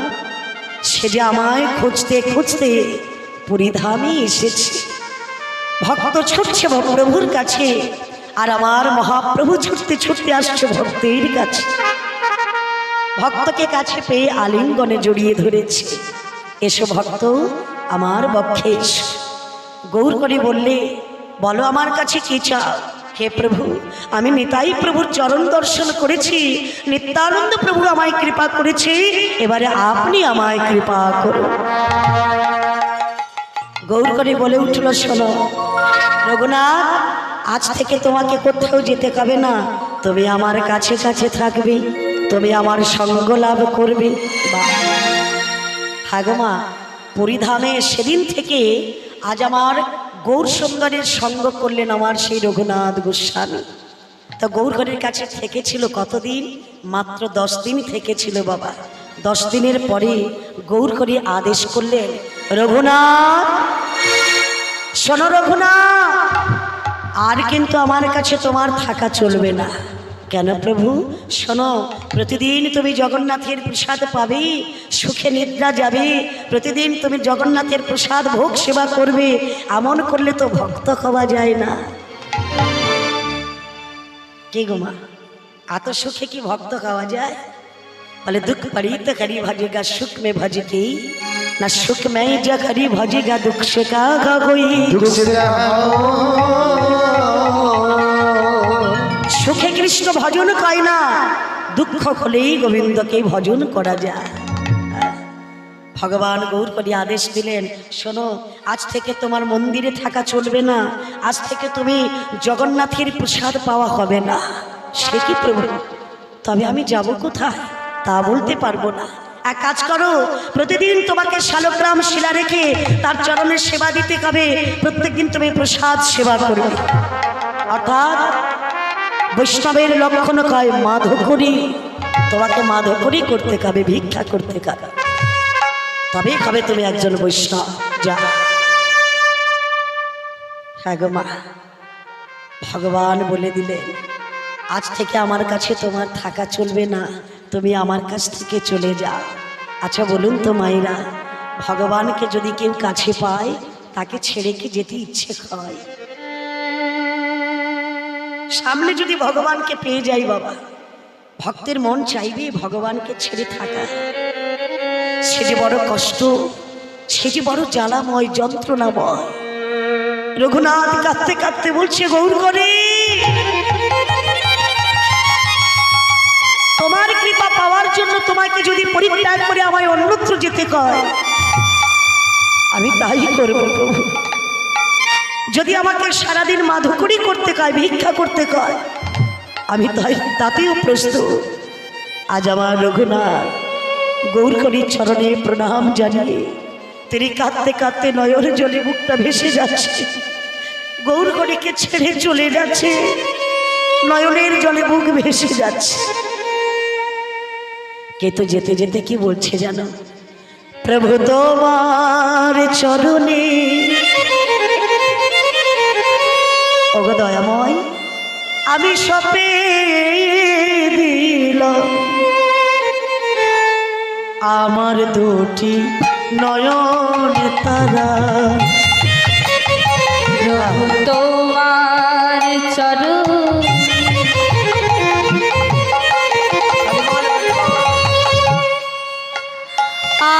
সে যে আমায় খুঁজতে খুঁজতে পুরীধামে এসেছে ভক্ত ছুটছে প্রভুর কাছে আর আমার মহাপ্রভু ছুটতে ছুটতে আসছে ভক্তের কাছে ভক্তকে কাছে পেয়ে আলিঙ্গনে জড়িয়ে ধরেছে এসো ভক্ত আমার বক্ষে এসো গৌর করে বললে বলো আমার কাছে কি চাও। হে প্রভু, আমি নিতাই প্রভুর চরণ দর্শন করেছি, নিত্যানন্দ প্রভু আমায় কৃপা করেছে, এবারে আপনি আমায় কৃপা করুন। গৌর করে বলে উঠল, শোনো রঘুনাথ, আজ থেকে তোমাকে কোথাও যেতে হবে না, তুমি আমার কাছে কাছে থাকবে, তুমি আমার সঙ্গ লাভ করবে। হাগমা পরিধামে সেদিন থেকে আজ আমার গৌর সুন্দরের সঙ্গ করলেন আমার সেই রঘুনাথ গোস্বামী। তা গৌরঘরের কাছে থেকেছিল কতদিন? মাত্র 10 দিন থেকেছিল বাবা। 10 দিনের পরে গৌরঘরি আদেশ করলেন, রঘুনাথ শোনো রঘুনাথ, আর কিন্তু আমার কাছে তোমার থাকা চলবে না। কেন প্রভু? শোনো, প্রতিদিন তুমি জগন্নাথের প্রসাদ পাবে, সুখে নিদ্রা যাবে, প্রতিদিন তুমি জগন্নাথের প্রসাদ ভোগ সেবা করবে, এমন করলে তো ভক্ত হওয়া যায় না। কে গো মা, এত সুখে কি ভক্ত খাওয়া যায়? বলে দুঃখ পড়ি তো করি ভজেগা, সুখ মে ভজ के না সুখ মে যা করি ভজেগা, দুঃখ সে কা कोई। সুখে কৃষ্ণ ভজন কয় না, দুঃখ হলেই গোবিন্দকে ভজন করা যায়। ভগবান গৌর করে আদেশ দিলেন, শোনো, আজ থেকে তোমার মন্দিরে থাকা চলবে না, আজ থেকে তুমি জগন্নাথের প্রসাদ পাওয়া হবে না। সে কি প্রভু, তবে আমি যাব কোথায় তা বলতে পারবো না। এক কাজ করো, প্রতিদিন তোমাকে শালগ্রাম শিলা রেখে তার চরণের সেবা দিতে হবে, প্রত্যেকদিন তুমি প্রসাদ সেবা করবে। অর্থাৎ বৈষ্ণবের লক্ষণ কয় মাধকরী, তোমাকে মাধকরী করতে হবে, ভিক্ষা করতে হবে, তবে কবে তুমি একজন বৈষ্ণব। যা। হ্যাঁ গো মা, ভগবান বলে দিলেন, আজ থেকে আমার কাছে তোমার থাকা চলবে না, তুমি আমার কাছ থেকে চলে যাও। আচ্ছা বলুন তো মায়েরা, ভগবানকে যদি কেউ কাছে পায়, তাকে ছেড়ে কি যেতে ইচ্ছে হয়? সামনে যদি ভগবানকে পেয়ে যাই বাবা, ভক্তের মন চাইবে ভগবানকে ছেড়ে থাকা। সে যে বড় কষ্ট, সে যে বড় জ্বালাময়, যন্ত্রণাময়। রঘুনাথ কাঁদতে কাঁদতে বলছে, গৌর করে তোমার কৃপা পাওয়ার জন্য তোমাকে যদি পরিত্যাগ করে আমায় অন্যত্র যেতে কয়, আমি তাই করব প্রভু। যদি আমাকে সারাদিন মাধুকরী করতে কয়, ভিক্ষা করতে কয়, আমি তাই তাতেও প্রস্তুত। আজ আমার রঘুনাথ গৌরকরীর চরণে প্রণাম জানিয়ে তিনি কাঁদতে কাঁদতে নয়ন জলে মুখটা ভেসে যাচ্ছে, গৌরকরীকে ছেড়ে চলে যাচ্ছে, নয়নের জলে মুখ ভেসে যাচ্ছে। কে তো যেতে যেতে কি বলছে জানো? প্রভু তোমার চরণে, ওগো দয়াময়, আমি সপে দিলাম আমার দুটি নয়ন তারা। তোমার চরণ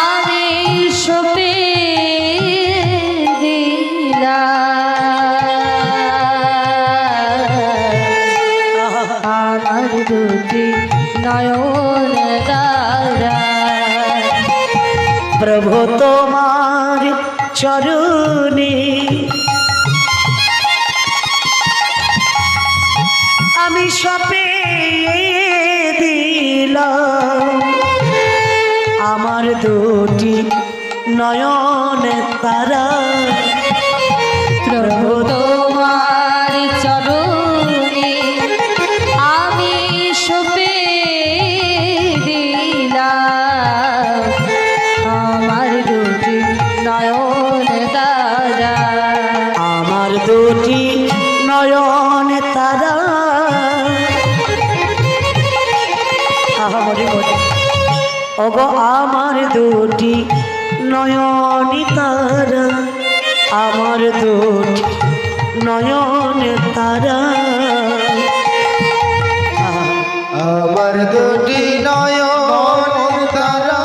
আমি সপে দিলাম আমার দুটি নয়ন তারা। প্রভু তোমার চরণে আমি সপে দিলাম আমার দুটি নয়ন তারা। প্রভু তোমার চরণে আমি সপে দিলাম আমার দুটি নয়ন তারা। আমার দুটি নয়ন তারা। ওগো আমার দুটি নয়ন তারা, আমার দুটি নয়ন তারা। আমার দুটি নয়ন তারা,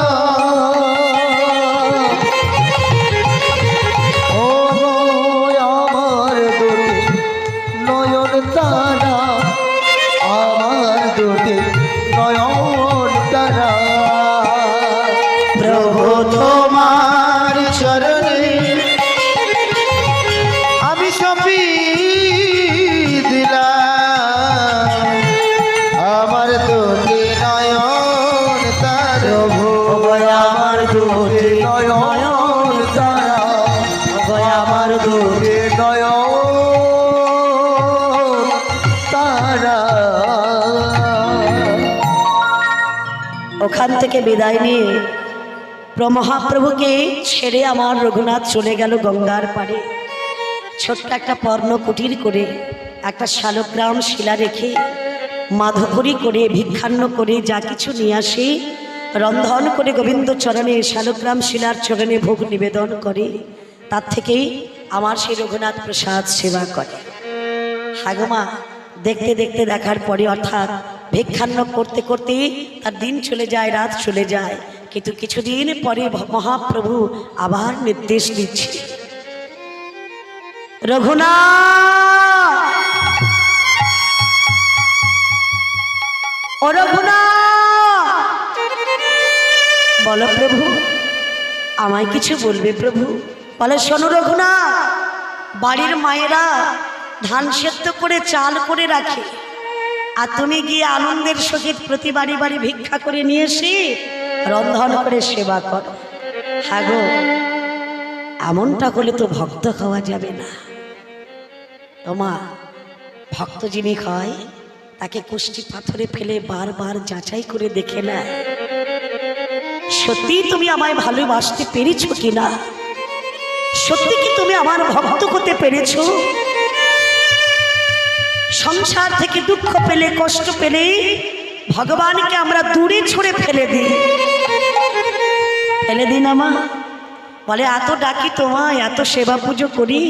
ও আমার দুটি তারা প্রভু তোমার চরণে আমি সপি দিলাম আমার দুটি নয়ন তার প্রভু আমার দুটি নয়ন তারা আমার দুটি নয়ন তারা। ওখান থেকে বিদায় নিয়ে মহাপ্রভুকে ছেড়ে আমার রঘুনাথ চলে গেল গঙ্গার পাড়ে। ছোট্ট একটা পর্ণ কুটির করে একটা শালগ্রাম শিলা রেখে মাধবরী করে ভিক্ষান্ন করে যা কিছু নিয়ে আসে রন্ধন করে গোবিন্দ চরণে শালগ্রাম শিলার চরণে ভোগ নিবেদন করে, তার থেকেই আমার সেই রঘুনাথ প্রসাদ সেবা করে। হাগমা দেখতে দেখতে দেখার পরে অর্থাৎ ভিক্ষান্ন করতে করতে তার দিন চলে যায়, রাত চলে যায়, কিন্তু কিছুদিন পরে মহাপ্রভু আবার নির্দেশ দিচ্ছে, রঘুনাথ ও রঘুনাথ, বলো প্রভু, আমায় কিছু বলবে প্রভু? বলে শোনো রঘুনাথ, বাড়ির মায়েরা ধান সেদ্ধ করে চাল করে রাখে, আর তুমি গিয়ে আনন্দের সহিত প্রতি বাড়ি বাড়ি ভিক্ষা করে নিয়ে এসে রন্ধন করে সেবা করো। হ্যাঁ গো, এমনটা করলে তো ভক্ত খাওয়া যাবে না। তোমা ভক্ত যিনি খায় তাকে কুষ্টি পাথরে ফেলে বারবার যাচাই করে দেখে নেয় সত্যি তুমি আমায় ভালোবাসতে পেরেছো কিনা, সত্যি কি তুমি আমার ভক্ত হতে পেরেছো। সংসার থেকে দুঃখ পেলে কষ্ট পেলে ভগবানকে আমরা দূরে ছুঁড়ে ফেলে দিই না মা। বলে এত ডাকি তোমায়, এত সেবা পুজো করি,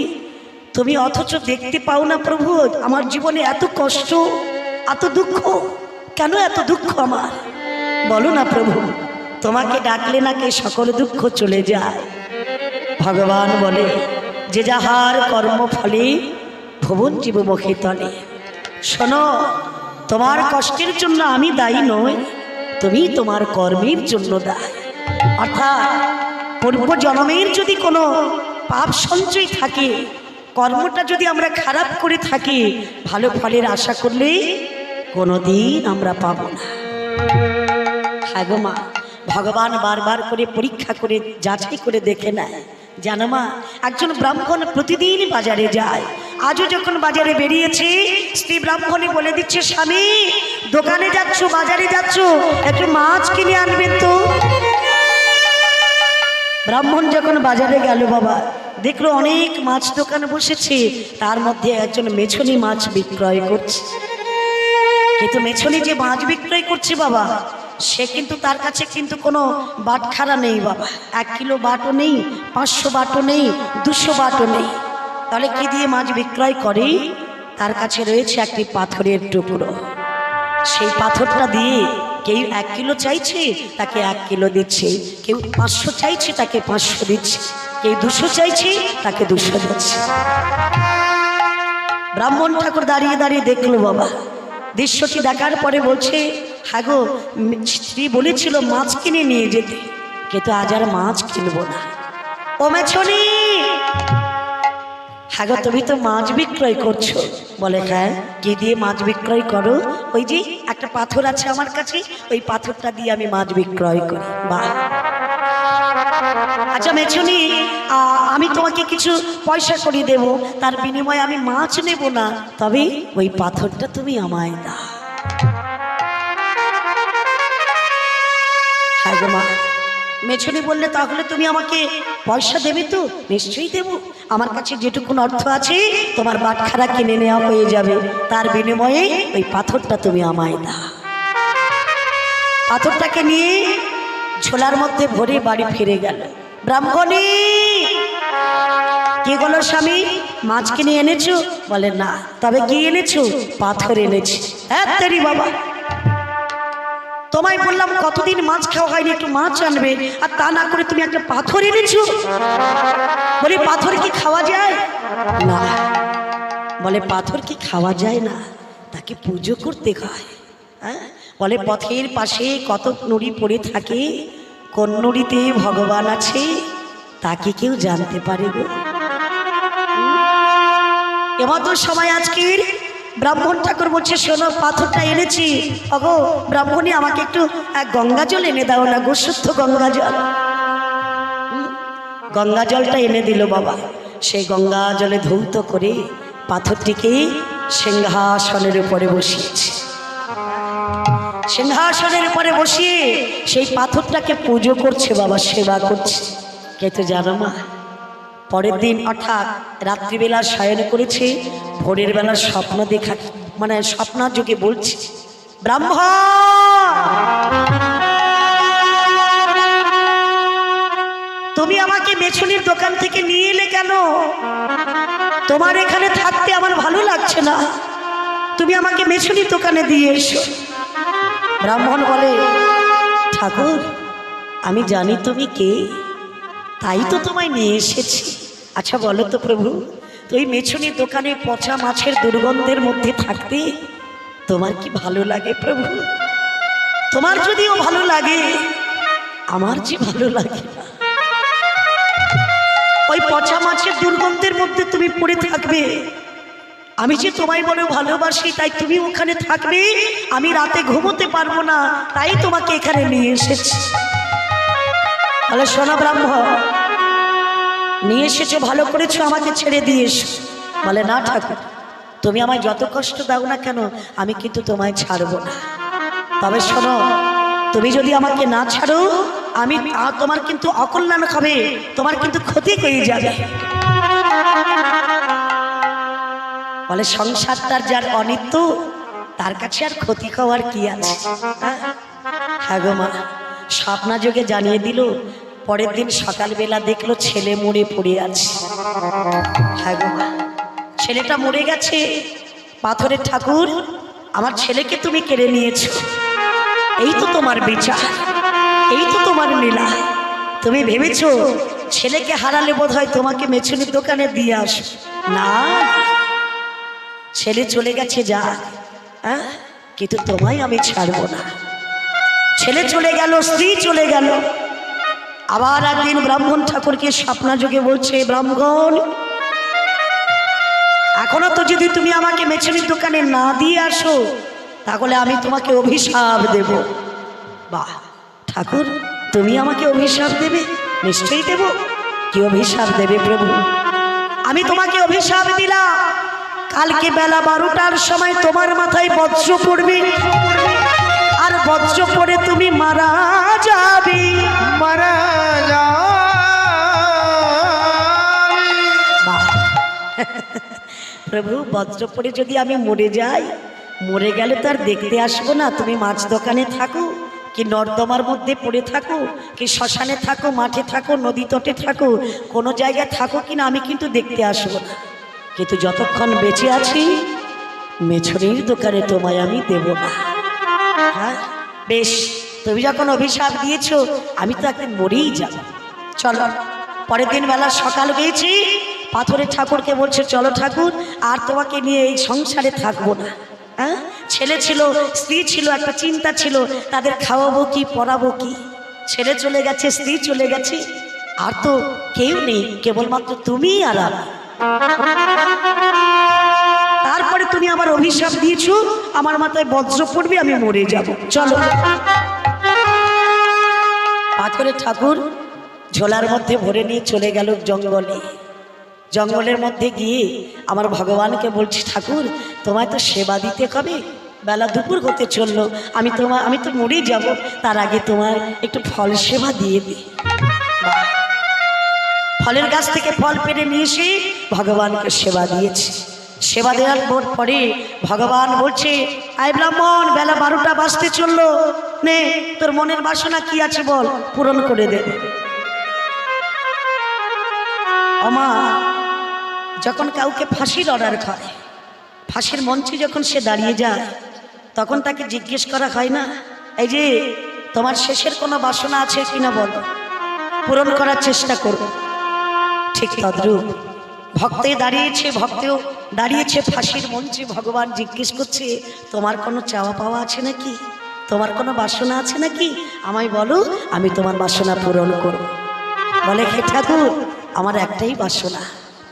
তুমি অথচ দেখতে পাও না প্রভু আমার জীবনে এত কষ্ট, এত দুঃখ, কেন এত দুঃখ আমার? বলো না প্রভু, তোমাকে ডাকলে নাকি সকল দুঃখ চলে যায়। ভগবান বলে যে যাহার কর্মফলে ভুবন জীবমুখী তলে। শোনো, তোমার কষ্টের জন্য আমি দায়ী নই, তুমি তোমার কর্মের জন্য দায়ী। অর্থাৎ পূর্ব জন্মের যদি কোনো পাপ সঞ্চয় থাকে, কর্মটা যদি আমরা খারাপ করে থাকি, ভালো ফলের আশা করলে কোনোদিন আমরা পাবো না। হ্যাঁ গো মা, ভগবান বারবার করে পরীক্ষা করে যাচাই করে দেখে নেয়। জানো মা, একজন ব্রাহ্মণ প্রতিদিন বাজারে যায়। আজও যখন বাজারে বেরিয়েছে, স্ত্রী ব্রাহ্মণে বলে দিচ্ছে, স্বামী দোকানে যাচ্ছ, বাজারে যাচ্ছ, একটু মাছ কিনে আনবেন তো। ব্রাহ্মণ যখন বাজারে গেল বাবা, দেখলো অনেক মাছ দোকান বসেছে, তার মধ্যে একজন মেছনি মাছ বিক্রয় করছে। কিন্তু মেছনি যে মাছ বিক্রয় করছে বাবা, সে কিন্তু তার কাছে কিন্তু কোনো বাটখারা নেই বাবা। 1 কিলো বাটও নেই, 500 বাটও নেই, 200 বাটও নেই। তাহলে কি দিয়ে মাছ বিক্রয় করে? তার কাছে রয়েছে একটি পাথরের টুকরো। সেই পাথরটা দিয়ে কেউ 1 কিলো চাইছে, তাকে 1 কিলো দিচ্ছে, কেউ 500 চাইছে, তাকে 500 দিচ্ছে, কেউ 200 চাইছে, তাকে 200 দিচ্ছে। ব্রাহ্মণ ঠাকুর দাঁড়িয়ে দাঁড়িয়ে দেখলো বাবা। দৃশ্যটি দেখার পরে বলছে, হ্যাঁ গো, স্ত্রী বলেছিল মাছ কিনে নিয়ে যেতে, কিন্তু আজ আর মাছ কিনবো না। ও মেছনি, হ্যাঁ গো, তুমি তো মাছ বিক্রয় করছো। বলে হ্যাঁ। কি দিয়ে মাছ বিক্রয় করো? ওই যে একটা পাথর আছে আমার কাছে, ওই পাথরটা দিয়ে আমি মাছ বিক্রয় করি। বাহ, আচ্ছা মেছনি, আমি তোমাকে কিছু পয়সা করে দেব, তার বিনিময়ে আমি মাছ নেব না, তবে ওই পাথরটা তুমি আমায় দাও। হ্যাঁ গো মা। মেছনি বললে, তাহলে তুমি আমাকে পয়সা দেবে তো? নিশ্চয়ই দেব, আমার কাছে যেটুকুন অর্থ আছে তোমার বাটখারা কিনে নেওয়া হয়ে যাবে, তার বিনিময়ে ওই পাথরটা তুমি আমায় দাও। পাথরটাকে নিয়ে ঝোলার মধ্যে ভরে বাড়ি ফিরে গেল। ব্রাহ্মণী, কি হলো স্বামী, মাছ কিনে এনেছো? বলে না। তবে কি এনেছো? পাথর এনেছি। হ্যাঁ তেরি বাবা, তোমায় বললাম কতদিন মাছ খাওয়া হয়নি, একটু মাছ আনবে, আর তা না করে তুমি একটা পাথর এনেছো। বলি পাথর কি খাওয়া যায়? না। বলে পাথর কি খাওয়া যায় না, তাকে পুজো করতে হয়। হ্যাঁ, বলে পথের পাশে কত নুড়ি পড়ে থাকে, কোন নুড়িতে ভগবান আছে তাকে কেউ জানতে পারে গো। এমতো সময় আজকের ব্রাহ্মণ ঠাকুর বলছে, শোনো পাথরটা এনেছি, অগো ব্রাহ্মণী আমাকে একটু গঙ্গা জল এনে দাও না গো, শুদ্ধ গঙ্গা জল। গঙ্গা জলটা এনে দিল বাবা। সেই গঙ্গা জলে ধৌত করে পাথরটিকে সিংহাসনের উপরে বসিয়েছে। সিংহাসনের উপরে বসিয়ে সেই পাথরটাকে পুজো করছে বাবা, সেবা করছে। কে তো জানো মা, পরের দিন অর্থাৎ রাত্রিবেলা শয়ন করেছে, ভোরের বেলা স্বপ্ন দেখা, মানে স্বপ্ন যুগে বলছে, ব্রাহ্মণ তুমি আমাকে মেছুনির দোকান থেকে নিয়ে এলে কেন? তোমার এখানে থাকতে আমার ভালো লাগছে না, তুমি আমাকে মেছুনির দোকানে দিয়ে এসো। ব্রাহ্মণ বলে, ঠাকুর আমি জানি তুমি কে, তাই তো তোমায় নিয়ে এসেছি। আচ্ছা বলো তো প্রভু, তুই মেছুনির দোকানে পচা মাছের দুর্গন্ধের মধ্যে থাকতে তোমার কি ভালো লাগে প্রভু? তোমার যদিও ভালো লাগে, আমার যে ভালো লাগে না। ওই পচা মাছের দুর্গন্ধের মধ্যে তুমি পড়ে থাকবে, আমি যে তোমায় বলে ভালোবাসি তাই তুমি ওখানে থাকবে, আমি রাতে ঘুমোতে পারবো না, তাই তোমাকে এখানে নিয়ে এসেছি। বলে, শোনো ব্রাহ্মণ, নিয়ে এসেছো ভালো করেছো, আমাকে ছেড়ে দিয়ে এসো। বলে, না ঠাকুর তুমি আমায় যত কষ্ট দাও না কেন আমি কিন্তু তোমায় ছাড়বো না। তবে শোনো, তুমি যদি আমাকে না ছাড়ো আমি তোমার কিন্তু অকল্যাণ হবে, তোমার কিন্তু ক্ষতি হয়ে যাবে। বলে, সংসারটার যার অনিত্য তার কাছে আর ক্ষতি খাওয়ার কি আছে? হ্যাঁ গো মা, স্বপ্না যোগে জানিয়ে দিল। পরের দিন সকালবেলা দেখলো ছেলে মরে পড়ে আছে। হ্যাঁ গো মা, ছেলেটা মরে গেছে। পাথরের ঠাকুর, আমার ছেলেকে তুমি কেড়ে নিয়েছো, এই তো তোমার বিচার, এই তো তোমার লীলা। তুমি ভেবেছো ছেলেকে হারালে বোধ হয় তোমাকে মেছুনির দোকানে দিয়ে আস। না, ছেলে চলে গেছে যা, কিন্তু তোমায় আমি ছাড়বো না। ছেলে চলে গেল, স্ত্রী চলে গেল। আবার একদিন ব্রাহ্মণ ঠাকুরকে স্বপ্না যোগে বলছে, ব্রাহ্মণ এখনো তো যদি তুমি আমাকে মেছুনির দোকানে না দিয়ে আসো তাহলে আমি তোমাকে অভিশাপ দেব। বাহ ঠাকুর, তুমি আমাকে অভিশাপ দেবে? নিশ্চয়ই দেব। কি অভিশাপ দেবে প্রভু? আমি তোমাকে অভিশাপ দিলাম, কালকে বেলা 12টার সময় তোমার মাথায় বজ্র পড়বে, আর বজ্র পড়ে তুমি মারা যাবে। মারা প্রভু, বজ্র পড়ে যদি আমি মরে যাই, মরে গেলে তো আর দেখতে আসবো না। তুমি মাছ দোকানে থাকো, কি নর্দমার মধ্যে পড়ে থাকো, কি শ্মশানে থাকো, মাঠে থাকো, নদী তটে থাকো, কোনো জায়গায় থাকো কিনা আমি কিন্তু দেখতে আসবো না। কিন্তু যতক্ষণ বেঁচে আছি মেছুনির দোকানে তোমায় আমি দেব না। হ্যাঁ বেশ, তুমি যখন অভিশাপ দিয়েছো আমি তো একদিন মরেই যাব। চলো। পরের দিন বেলা সকাল হয়েছি, পাথরের ঠাকুরকে বলছে, চলো ঠাকুর, আর তোমাকে নিয়ে এই সংসারে থাকবো না। হ্যাঁ, ছেলে ছিল, স্ত্রী ছিল, একটা চিন্তা ছিল, তাদের খাওয়াবো কি, পড়াবো কি। ছেলে চলে গেছে, স্ত্রী চলে গেছে, আর তো কেউ নেই, কেবলমাত্র তুমি আর আমি। তারপরে তুমি আমার অভিশাপ দিয়েছো, আমার মাথায় বজ্র পড়বে, আমি মরে যাব। চলো। পাথরের ঠাকুর ঝোলার মধ্যে ভরে নিয়ে চলে গেল জঙ্গলে। জঙ্গলের মধ্যে গিয়ে আমার ভগবানকে বলছি, ঠাকুর তোমায় তো সেবা দিতে হবে, বেলা দুপুর হতে চললো, আমি তো মরেই যাব, তার আগে তোমার একটু ফল সেবা দিয়ে দিই। ফলের গাছ থেকে ফল পেড়ে নিয়ে এসে ভগবানকে সেবা দিয়েছি। সেবা দেওয়ার পরে ভগবান বলছে, আয় ব্রাহ্মণ, বেলা 12টা বাজতে চললো, নে তোর মনের বাসনা কি আছে বল, পূরণ করে দে। আমা, যখন কাউকে ফাঁসির অর্ডার করে, ফাঁসির মঞ্চে যখন সে দাঁড়িয়ে যায়, তখন তাকে জিজ্ঞেস করা হয় না, এই যে তোমার শেষের কোনো বাসনা আছে কিনা বলো, পূরণ করার চেষ্টা করো। ঠিক তদ্রূপ ভক্তে দাঁড়িয়েছে, ভক্তেও দাঁড়িয়েছে ফাঁসির মঞ্চে। ভগবান জিজ্ঞেস করছে, তোমার কোনো চাওয়া পাওয়া আছে নাকি? তোমার কোনো বাসনা আছে নাকি? আমায় বলো, আমি তোমার বাসনা পূরণ করব। বলে, হে ঠাকুর, আমার একটাই বাসনা।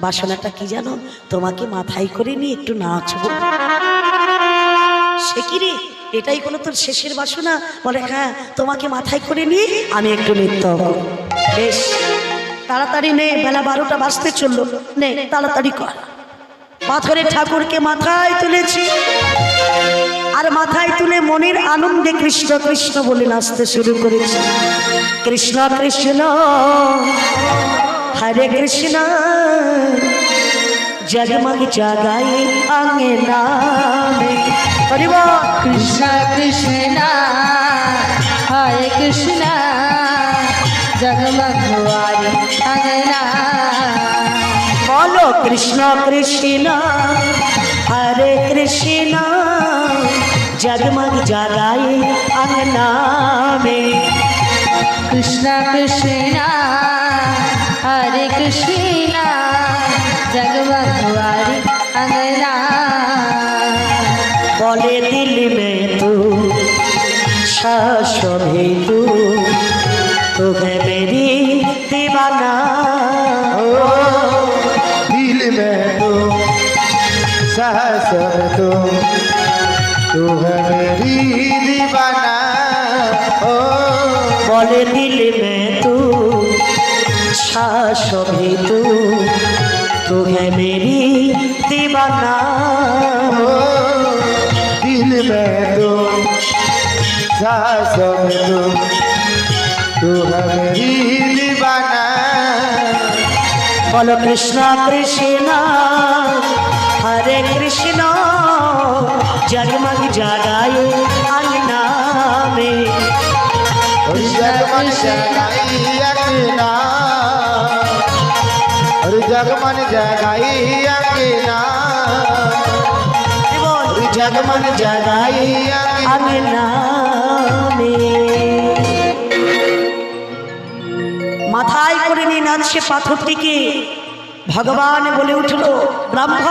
বাসনাটা কি জানো? তোমাকে মাথায় করে নিয়ে একটু নাচবো। সে কি রে, এটাই কোনো তোর শেষের বাসনা? বলে, হ্যাঁ, তোমাকে মাথায় করে নিয়ে আমি একটু নৃত্য করব। বেশ, তাড়াতাড়ি নে, বেলা 12টা বাজতে চললো, নে তাড়াতাড়ি কর। পাথরের ঠাকুরকে মাথায় তুলেছি, আর মাথায় তুলে মনের আনন্দে কৃষ্ণ কৃষ্ণ বলে নাচতে শুরু করেছি। কৃষ্ণ কৃষ্ণ হরে কৃষ্ণ, জগমগ জাগাই আঙ্গে নামে। কৃষ্ণ কৃষ্ণ হরে কৃষ্ণ, জগমগ হুয়ারি অঙ্গনা। বলো, কৃষ্ণ কৃষ্ণ হরে কৃষ্ণ, জগমগ জাগাই আঙ্গনা মে। কৃষ্ণ কৃষ্ণ হরে কৃষ্ণ, জগমগ হুয়ারি অঙ্গনা। बोले दिल में तू शाश्वती, तू है मेरी दीवाना। दिल में तू सहसर तू है मेरी दीवाना। बोले दिल में तू शाश्वती, तू है मेरी दीवाना। दिल में तू सहसर तू है मेरी दीवाना। बोलो, कृष्ण कृष्ण हरे कृष्ण, जगमग जगाए अंगना में। जगमन जगाई अंगना, जगमन जगाई अंगना, जगमग जगाए अंगना में। মাথায় করে নিয়ে নাচছে পাথরটিকে। ভগবান বলে উঠল, ব্রাহ্মণ,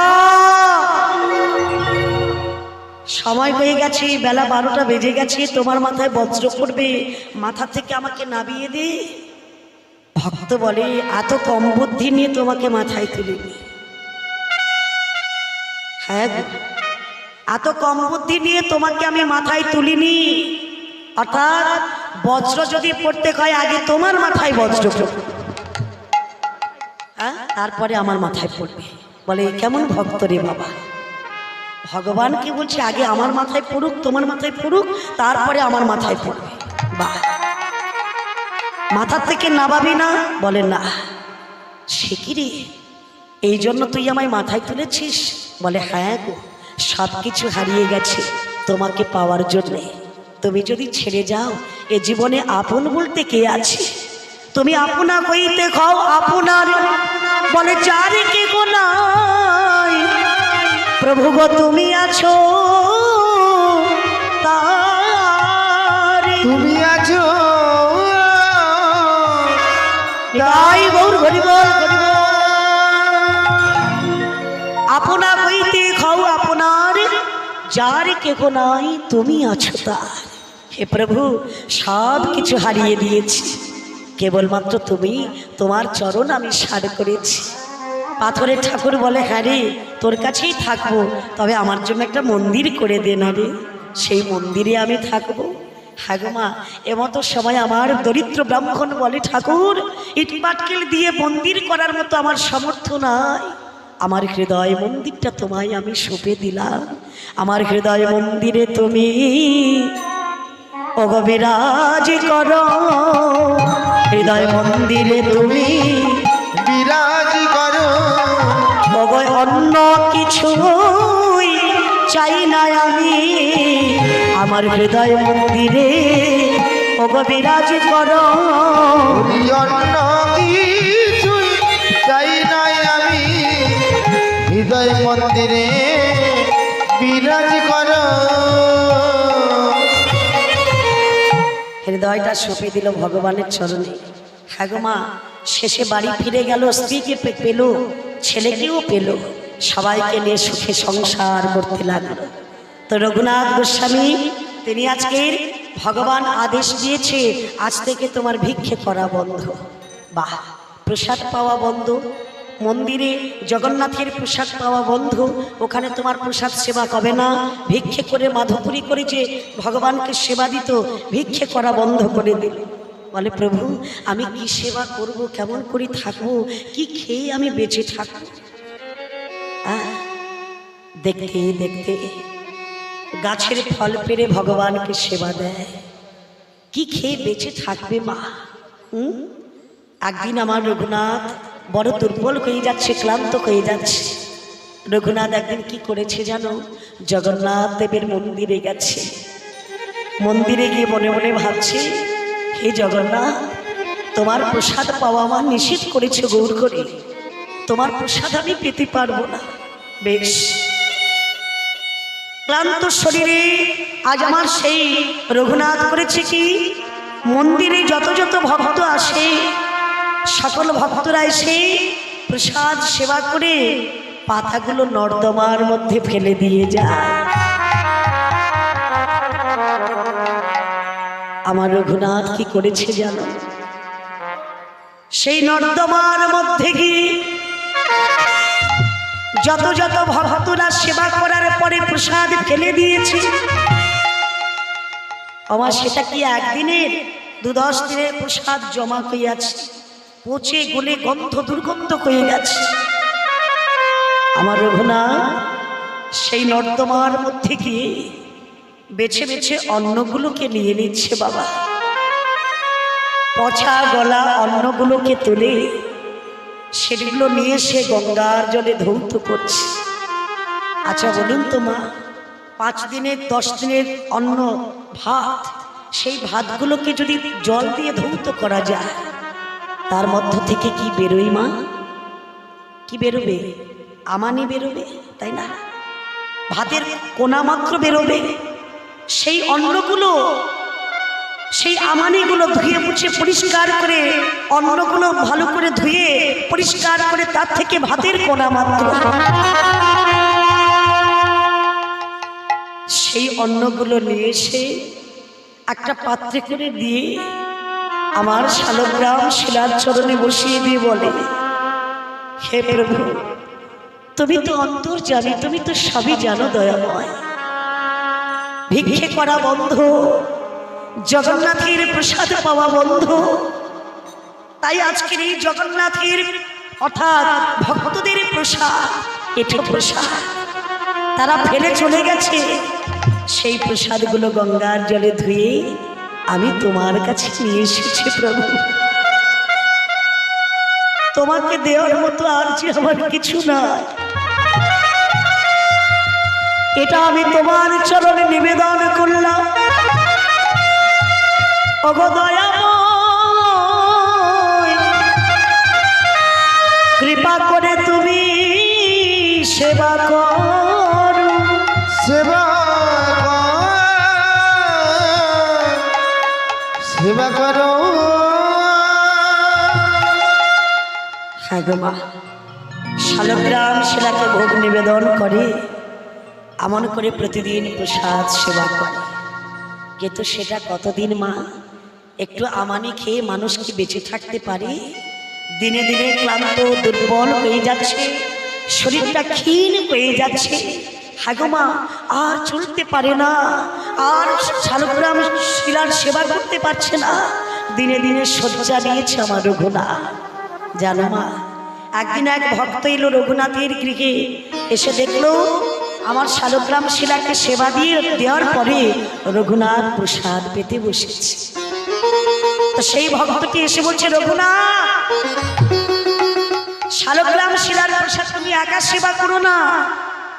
সময় হয়ে গেছে, বেলা 12টা বেজে গেছে, তোমার মাথায় বজ্র পড়বে, মাথা থেকে আমাকে নামিয়ে দে। ভক্ত বলে, এত কম বুদ্ধি নিয়ে তোমাকে মাথায় তুলিনি। হ্যাঁ, এত কম বুদ্ধি নিয়ে তোমাকে আমি মাথায় তুলিনি। অর্থাৎ বজ্র যদি পড়তে হয়, আগে তোমার মাথায় বজ্র পড়বে, হ্যাঁ, তারপরে আমার মাথায় পড়বে। বলে, কেমন ভক্ত রে বাবা! ভগবান কি বলছে, আগে আমার মাথায় পড়ুক, তোমার মাথায় পড়ুক, তারপরে আমার মাথায় পড়বে। বাহ, মাথার থেকে নামাবি না? বলে, না। সে কি রে, এই জন্য তুই আমায় মাথায় তুলেছিস? বলে, হ্যাঁ গো, সব কিছু হারিয়ে গেছে তোমাকে পাওয়ার জন্যে। তুমি যদি ছেড়ে যাও, এ জীবনে আপন বলতে কে আছে? তুমি আপনা কইতে খাও আপনার, বলে যারে কে গো নাই, প্রভু গো তুমি আছো তার। তুমি আছো তাই গৌর হরি বল, হরি বল। আপনা কইতে খাও আপনার, যার কেহ নাই তুমি আছো তার। হে প্রভু, সব কিছু হারিয়ে দিয়েছি, কেবলমাত্র তুমি, তোমার চরণ আমি সার করেছি। পাথরের ঠাকুর বলে, হ্যাঁ রে, তোর কাছেই থাকবো, তবে আমার জন্য একটা মন্দির করে দে না রে, সেই মন্দিরে আমি থাকবো। হ্যাঁ গো মা, এমতো সময় আমার দরিদ্র ব্রাহ্মণ বলে, ঠাকুর, ইট পাটকেল দিয়ে মন্দির করার মতো আমার সামর্থ্য নাই, আমার হৃদয় মন্দিরটা তোমায় আমি সঁপে দিলাম। আমার হৃদয় মন্দিরে তুমি ওগো বিরাজ করো, হৃদয় মন্দিরে তুমি বিরাজ করো। ওগো অন্য কিছু চাই না আমি, আমার হৃদয় মন্দিরে ওগো বিরাজ করো। অন্য কিছুই চাই নাই আমি, হৃদয় মন্দিরে বিরাজ করো। হৃদয়টা সঁপে দিল ভগবানের চরণে। হ্যাঁ গো মা, শেষে বাড়ি ফিরে গেল, স্ত্রীকে পেল, ছেলেকেও পেল, সবাইকে নিয়ে সুখে সংসার করতে লাগলো। তো রঘুনাথ গোস্বামী তিনি আজকের ভগবান আদেশ দিয়েছে আজ থেকে তোমার ভিক্ষে করা বন্ধ। বাহ, প্রসাদ পাওয়া বন্ধ, মন্দিরে জগন্নাথের প্রসাদ পাওয়া বন্ধ, ওখানে তোমার প্রসাদ সেবা হবে না। ভিক্ষে করে মাধবপুরী করে যে ভগবানকে সেবা দিত, ভিক্ষে করা বন্ধ করে দিল। বলে প্রভু আমি কি সেবা করব, কেমন করে থাকবো, কি খেয়ে আমি বেঁচে থাকবো? দেখতে দেখতে গাছের ফল পেরে ভগবানকে সেবা দেয়, কি খেয়ে বেঁচে থাকবে মা? একদিন আমার রঘুনাথ বড় দুর্বল হয়ে যাচ্ছে, ক্লান্ত হয়ে যাচ্ছে। রঘুনাথ একদিন কি করেছে জানো? জগন্নাথ দেবের মন্দিরে গেছে। মন্দিরে গিয়ে মনে মনে ভাবছে, হে জগন্নাথ, তোমার প্রসাদ পাওয়া আমার নিষেধ করেছে গৌর করে, তোমার প্রসাদ আমি পেতে পারবো না। বেশ, ক্লান্ত শরীরে আজ আমার সেই রঘুনাথ করেছে কি, মন্দিরে যত যত ভক্ত আসে সকল ভক্তরা এসে প্রসাদ সেবা করে পাতাগুলো নর্দমার মধ্যে ফেলে দিয়ে যায়। আমার রঘুনাথ কি করেছে জানো? সেই নর্দমার মধ্যে গিয়ে যত যত ভক্তরা সেবা করার পরে প্রসাদ ফেলে দিয়েছে, আমার সেটা কি একদিনের 2-10 দিনের প্রসাদ জমা হয়ে আছে, পচে গলে গন্ধ দুর্গন্ধ হয়ে গেছে। আমার রঘুনাথ সেই নর্দমার মধ্যে গিয়ে বেছে বেছে অন্নগুলোকে নিয়ে নিচ্ছে। বাবা, পচা গলা অন্নগুলোকে তুলে সেগুলো নিয়ে সে গঙ্গার জলে ধৌত করছে। আচ্ছা বলুন তো মা, 5 দিনের 10 দিনের অন্ন ভাত, সেই ভাতগুলোকে যদি জল দিয়ে ধৌত করা যায়, তার মধ্য থেকে কি বেরোয় মা? কি বেরোবে? আমানি বেরোবে, তাই না? ভাতের কোনা মাত্র বেরোবে। সেই অন্নগুলো, সেই আমানিগুলো ধুয়ে মুছে পরিষ্কার করে, অন্নগুলো ভালো করে ধুয়ে পরিষ্কার করে তার থেকে ভাতের কোনা মাত্র, সেই অন্নগুলো নিয়ে এসে একটা পাত্রে করে দিয়ে আমার শালগ্রাম শিলার চরণে বসিয়ে দিয়ে বলে, হে প্রভু, তুমি তো অন্তর্যামী, তুমি তো সবই জানো দয়াময়। ভিক্ষে করা বন্ধ, জগন্নাথের প্রসাদ পাওয়া বন্ধ, তাই আজকের এই জগন্নাথের অর্থাৎ ভক্তদের প্রসাদ, এঠো প্রসাদ তারা ফেলে চলে গেছে। সেই প্রসাদগুলো গঙ্গার জলে ধুয়ে আমি তোমার কাছে নিয়ে এসেছি প্রভু। তোমাকে দেওয়ার মতো আর যে আমার কিছু নয়, এটা আমি তোমার চরণে নিবেদন করলাম। ওগো দয়াময়, কৃপা করে তুমি সেবা করো, সেবা সেবা করো। হ্যাঁ গো মা, শালগ্রাম শিলাকে ভোগ নিবেদন করে, এমন করে প্রতিদিন প্রসাদ সেবা করে। কিন্তু সেটা কতদিন মা? একটু আমানি খেয়ে মানুষ কি বেঁচে থাকতে পারে? দিনে দিনে ক্লান্ত দুর্বল হয়ে যাচ্ছে, শরীরটা ক্ষীণ হয়ে যাচ্ছে। হ্যাঁ গো মা, আর চলতে পারে না, আর শালগ্রাম শিলার সেবা করতে পারছে না, দিনে দিনে শয্যা নিয়েছে আমার রঘুনাথ। জানো মা, একদিন এক ভক্ত এলো রঘুনাথের গৃহে, এসে দেখলো আমার শালগ্রাম শিলাকে সেবা দিয়ে দেওয়ার পরে রঘুনাথ প্রসাদ পেতে বসেছে। তো সেই ভক্তটি এসে বলছে, রঘুনাথ, শালগ্রাম শিলার প্রসাদ তুমি একা সেবা করো না,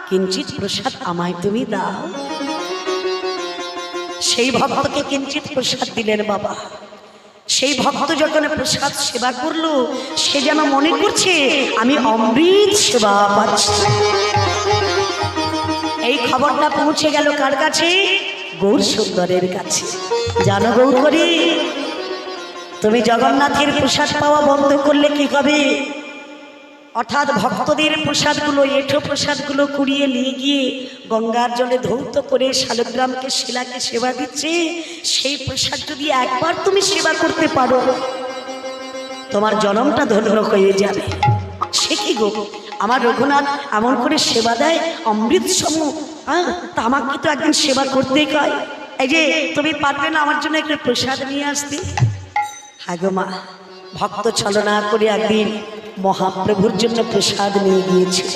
কিঞ্চিত প্রসাদ আমায় তুমি দাও। সেই ভক্তকে কিঞ্চিত প্রসাদ দিলেন বাবা। সেই ভক্ত যখন প্রসাদ সেবা করলো, সে যেন মনে করছে আমি অমৃত সেবা পাচ্ছি। এই খবরটা পৌঁছে গেল কার কাছে? গৌর সুন্দরের কাছে। জানো গৌর করি, তুমি জগন্নাথের প্রসাদ পাওয়া বন্ধ করলে কি হবে? অর্থাৎ ভক্তদের প্রসাদগুলো এঁঠো প্রসাদগুলো কুড়িয়ে নিয়ে গিয়ে গঙ্গার জলে ধৌত করে শালগ্রামকে শিলাকে সেবা দিচ্ছে। সেই প্রসাদ যদি একবার তুমি সেবা করতে পারো তোমার জনমটা ধন্য হয়ে যাবে। সে কি গো, আমার রঘুনাথ এমন করে সেবা দেয় অমৃত সম, হ্যাঁ, তা আমাকে তো একদিন সেবা করতেই হয়। এই যে তুমি পারবে না আমার জন্য একটা প্রসাদ নিয়ে আসতে? হ্যাঁ গো মা, ভক্ত ছলনা করে একদিন মহাপ্রভুর জন্য প্রসাদ নিয়ে গিয়েছিল।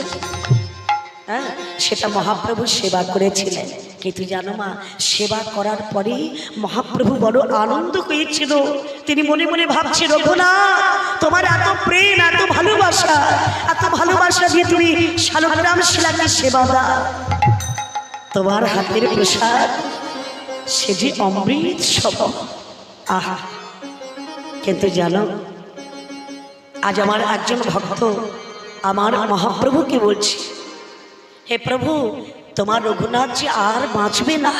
হ্যাঁ, সেটা মহাপ্রভু সেবা করেছিলেন। কিন্তু জানো মা, সেবা করার পরে মহাপ্রভু বড় আনন্দ হয়েছিল। তিনি মনে মনে ভাবছে, রঘুনাথ তোমার এত প্রেম, এত ভালোবাসা দিয়ে তুমি শালগ্রাম শিলাকে সেবা দাও, তোমার হাতের প্রসাদ সে যে অমৃত সম। আহা, কিন্তু জানো আজ আমার একজন ভক্ত আমার মহাপ্রভুকে বলছে, হে প্রভু তোমার রঘুনাথ যে আর বাঁচবে না।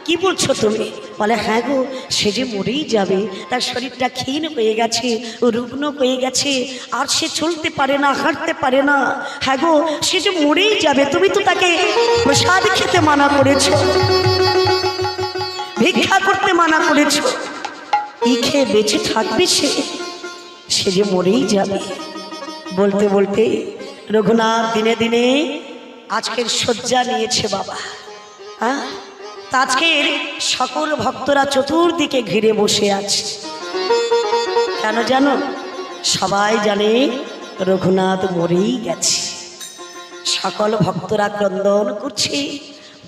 কি বলছো তুমি? বলে হ্যাঁ গো, সে যে মরেই যাবে, তার শরীরটা ক্ষীণ হয়ে গেছে, রুগ্ন হয়ে গেছে, আর সে চলতে পারে না, হাঁটতে পারে না। হ্যাঁ গো, সে যে মরেই যাবে। তুমি তো তাকে প্রসাদ খেতে মানা করেছো, ভিক্ষা করতে মানা করেছো, কি খেয়ে বেঁচে থাকবে সে? সে যে মরেই যাবে। বলতে বলতে রঘুনাথ দিনে দিনে আজকের শয্যা নিয়েছে বাবা। হ্যাঁ, আজকের সকল ভক্তরা চতুর্দিকে ঘিরে বসে আছে। কেন জানো? সবাই জানে রঘুনাথ মরেই গেছে। সকল ভক্তরা ক্রন্দন করছে।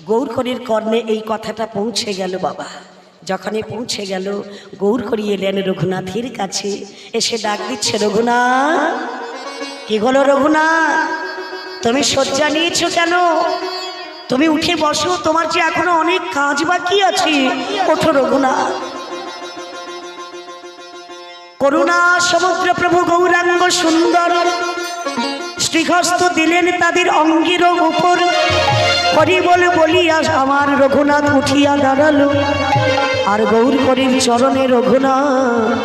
গৌরহরির কর্ণে এই কথাটা পৌঁছে গেল বাবা। যখনই পৌঁছে গেল, গৌরহরি এলেন রঘুনাথের কাছে, এসে ডাক দিচ্ছে, রঘুনাথ কি হলো রঘুনাথ, তুমি শয্যা নিয়েছো কেন? তুমি উঠে বসো, তোমার যে এখনো অনেক কাজ বাকি আছে। ওঠো রঘুনাথ। করুণা সমুদ্র প্রভু গৌরাঙ্গ সুন্দর শ্রীহস্ত দিলেন তাদের অঙ্গের উপর। হরি বল বলিয়া আমার রঘুনাথ উঠিয়া দাঁড়ালো, আর গৌরহরির চরণে রঘুনাথ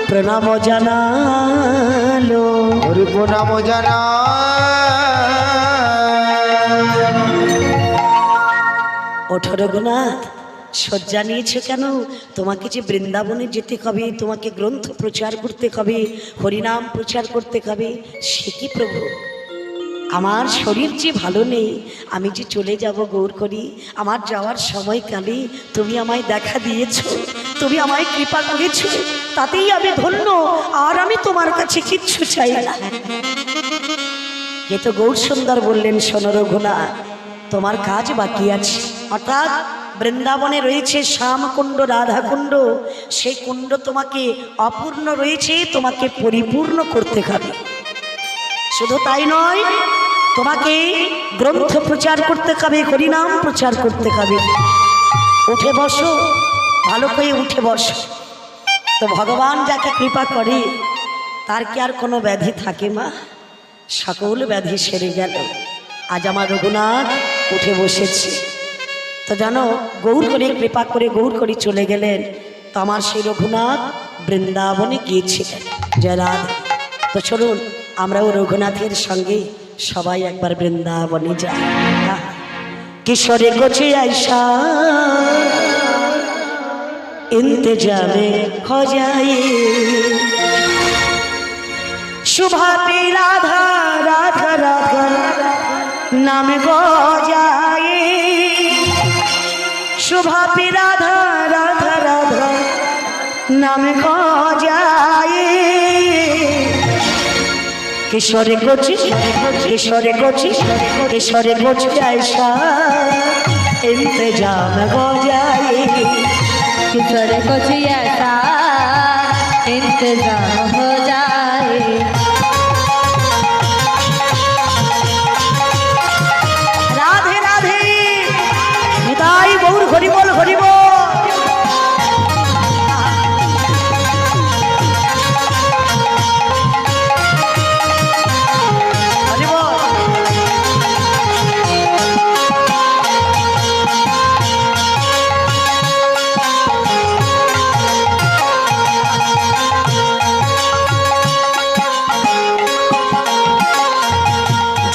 প্রণাম জানালো। হরি প্রণাম জানা। ওঠো রঘুনাথ, শয্যা নিয়েছো কেন? তোমাকে যে বৃন্দাবনে যেতে হবে, তোমাকে গ্রন্থ প্রচার করতে হবে, হরিনাম প্রচার করতে হবে। সে কি প্রভু, আমার শরীর যে ভালো নেই, আমি যে চলে যাব গৌরহরি, আমার যাওয়ার সময়কালে তুমি আমায় দেখা দিয়েছো, তুমি আমায় কৃপা করেছো, তাতেই আমি ধন্য। আর আমি তোমার কাছে কিচ্ছু চাই না। এ তো গৌর সুন্দর বললেন, শোনো রঘুনাথ, তোমার কাজ বাকি আছে। অর্থাৎ বৃন্দাবনে রয়েছে শ্যামকুণ্ড, রাধাকুণ্ড, সেই কুণ্ড তোমাকে অপূর্ণ রয়েছে, তোমাকে পরিপূর্ণ করতে হবে। শুধু তাই নয়, তোমাকে গ্রন্থ প্রচার করতে হবে, হরিনাম প্রচার করতে হবে। উঠে বসো, ভালো করে উঠে বসো। তো ভগবান যাকে কৃপা করে তার কি আর কোনো ব্যাধি থাকে মা? সকল ব্যাধি সেরে গেল। আজ আমার রঘুনাথ উঠে বসেছে। তো জানো, গৌরহরি কৃপা করে গৌরহরি চলে গেলেন। তো আমার সেই রঘুনাথ বৃন্দাবনে গিয়েছিলেন। জয় রাধে। তো চলুন আমরাও রঘুনাথের সঙ্গে সবাই একবার বৃন্দাবনে যাই। কিশোরে গোছে আইসা इंतजामे हो जाए, शुभा पे राधा राधा राधा नाम गो जाए, शुभा पे राधा राधा राधा नाम गो जाए। किशोरे गोची किशोरे गोची किशोरे गोची ऐसा इंतजाम हो जाए, किशोर कुछ ऐसा इंतजाम हो जाए। राधे राधे निताई गौर हरि बोल हरि बोल।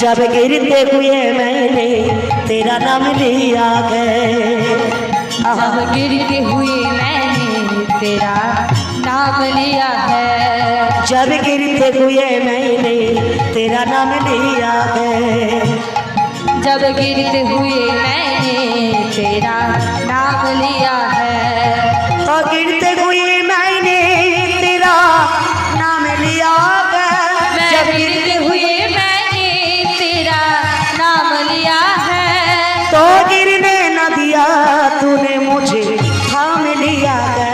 जब गिरते हुए मैंने तेरा नाम लिया है जब गिरते हुए मैंने तेरा नाम लिया है जब गिरते हुए मैंने तेरा नाम लिया है जब गिरते हुए मैंने तेरा नाम लिया है तो गिरते हुए मैंने तेरा नाम लिया है जब गिरते हुए मैंने तेरा नाम लिया है तो गिरने न दिया तूने मुझे थाम लिया है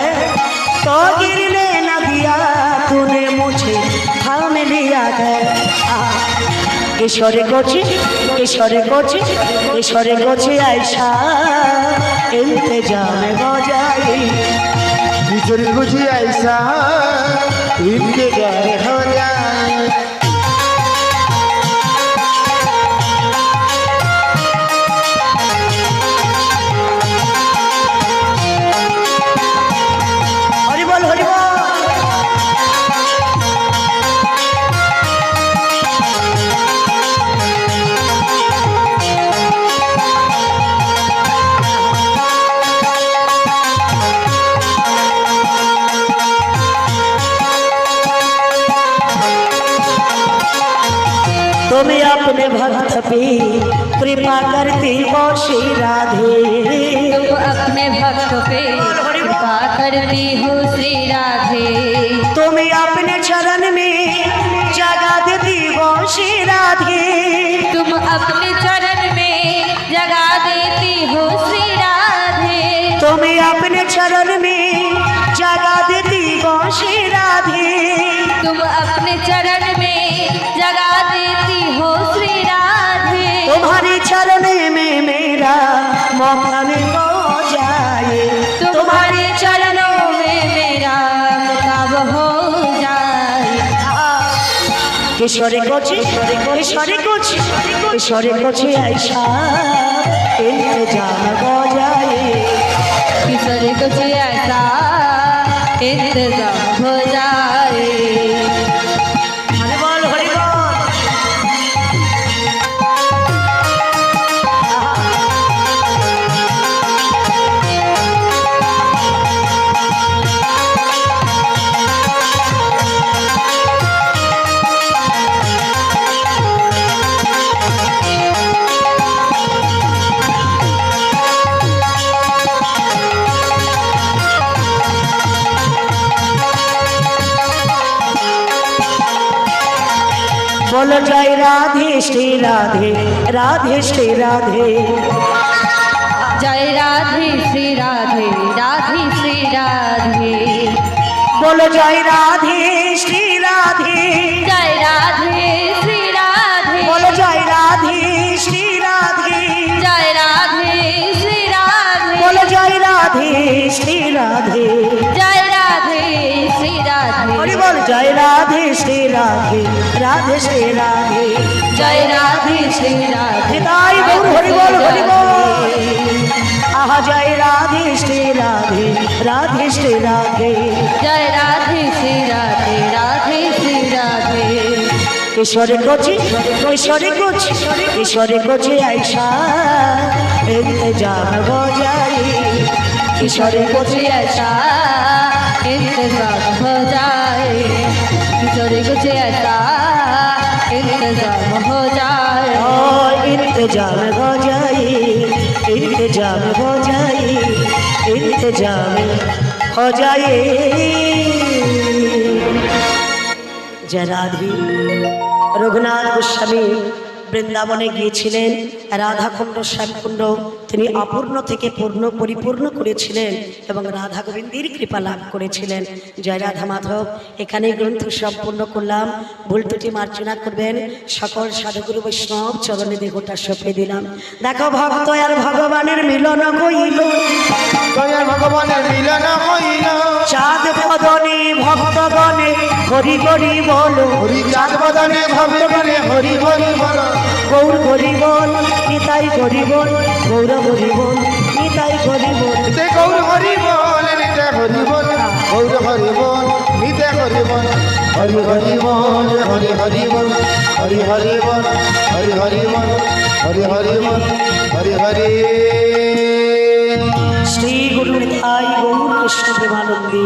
तो गिरने न दिया तूने मुझे थाम लिया है किशोरे गोची ऐसा इंतजाम हो जाए किशोर कुछ ऐसा इंतजार हो जाए हरि बोल हरि बोल तुम अपने भक्त पे कृपा करती हो श्री राधे तुम अपने भक्त पे कृपा करती हो श्री राधे तुम अपने चरण में जगा देती हो श्री राधे तुम अपने चरण में जगा देती हो श्री राधे तुम अपने चरण में जगा देती हो श्री राधे तुम अपने चरण में जगा देती हो श्री राधे तुम्हारे चरण में मेरा मौका में हो जाए तुम्हारे चरणों में मेरा मुकाब हो जाए किशोरे कोची ऐसा इंतजाम हो जाए किशोर कुछ ऐसा इंतजाम हो जाए हरि बोल हरि बोल बोलो जय राधे श्री राधे राधे श्री राधे जय राधे श्री राधे राधे श्री राधे बोलो जय राधे श्री राधे जय राधे श्री राधे बोलो जय राधे श्री राधे जय राधे श्री राधे बोलो जय राधे श्री राधे जय राधे श्री राधे हरि बोल जय राधे श्री राधे राधे श्री राधे जय राधे श्री राधे हृदय गौर हरि बोल हरि बोल आहा जय राधे श्री राधे राधे श्री राधे जय राधे श्री राधे राधे श्री राधे किशोरे कोची ऐसा इंतजाम हो जाए किशोरे कुछ ऐसा इंतजाम हो जाए किशोर कुछ ऐसा इंतजाम हो जाए इंतजाम हो जाए इंतजाम हो जाए इंतजाम हो जाए जय राधे रघुनाथ गोस्वामी বৃন্দাবনে গিয়েছিলেন রাধাকুণ্ড শ্যামকুণ্ড তিনি অপূর্ণ থেকে পূর্ণ পরিপূর্ণ করেছিলেন এবং রাধা গোবিন্দের কৃপা লাভ করেছিলেন জয় রাধা মাধব এখানে গ্রন্থ সম্পূর্ণ করলাম ভুল ত্রুটি মার্জনা করবেন সকল সাধুগুরু বৈষ্ণব চরণে দেহটা সঁপে দিলাম দেখো ভক্ত আর ভগবানের মিলন হইল দয়া ভগবানের মিলন হইল চাঁদ বদনে ভক্তগণে হরি হরি বলো হরি চাঁদ বদনে ভক্তগণে হরি হরি বল গৌর হরি বল নিতাই হরি বল গৌর হরি বল নিতাই হরি বল নিতে গৌর হরি বল নিতে হরি বল গৌর হরি বল নিতে হরি বল হরি হরি বল হরি হরি বল হরি হরি বল হরি হরি বল হরি হরি বল হরি হরি। শ্রী গুরু নিতাই গৌর কৃষ্ণ প্রেমানন্দী।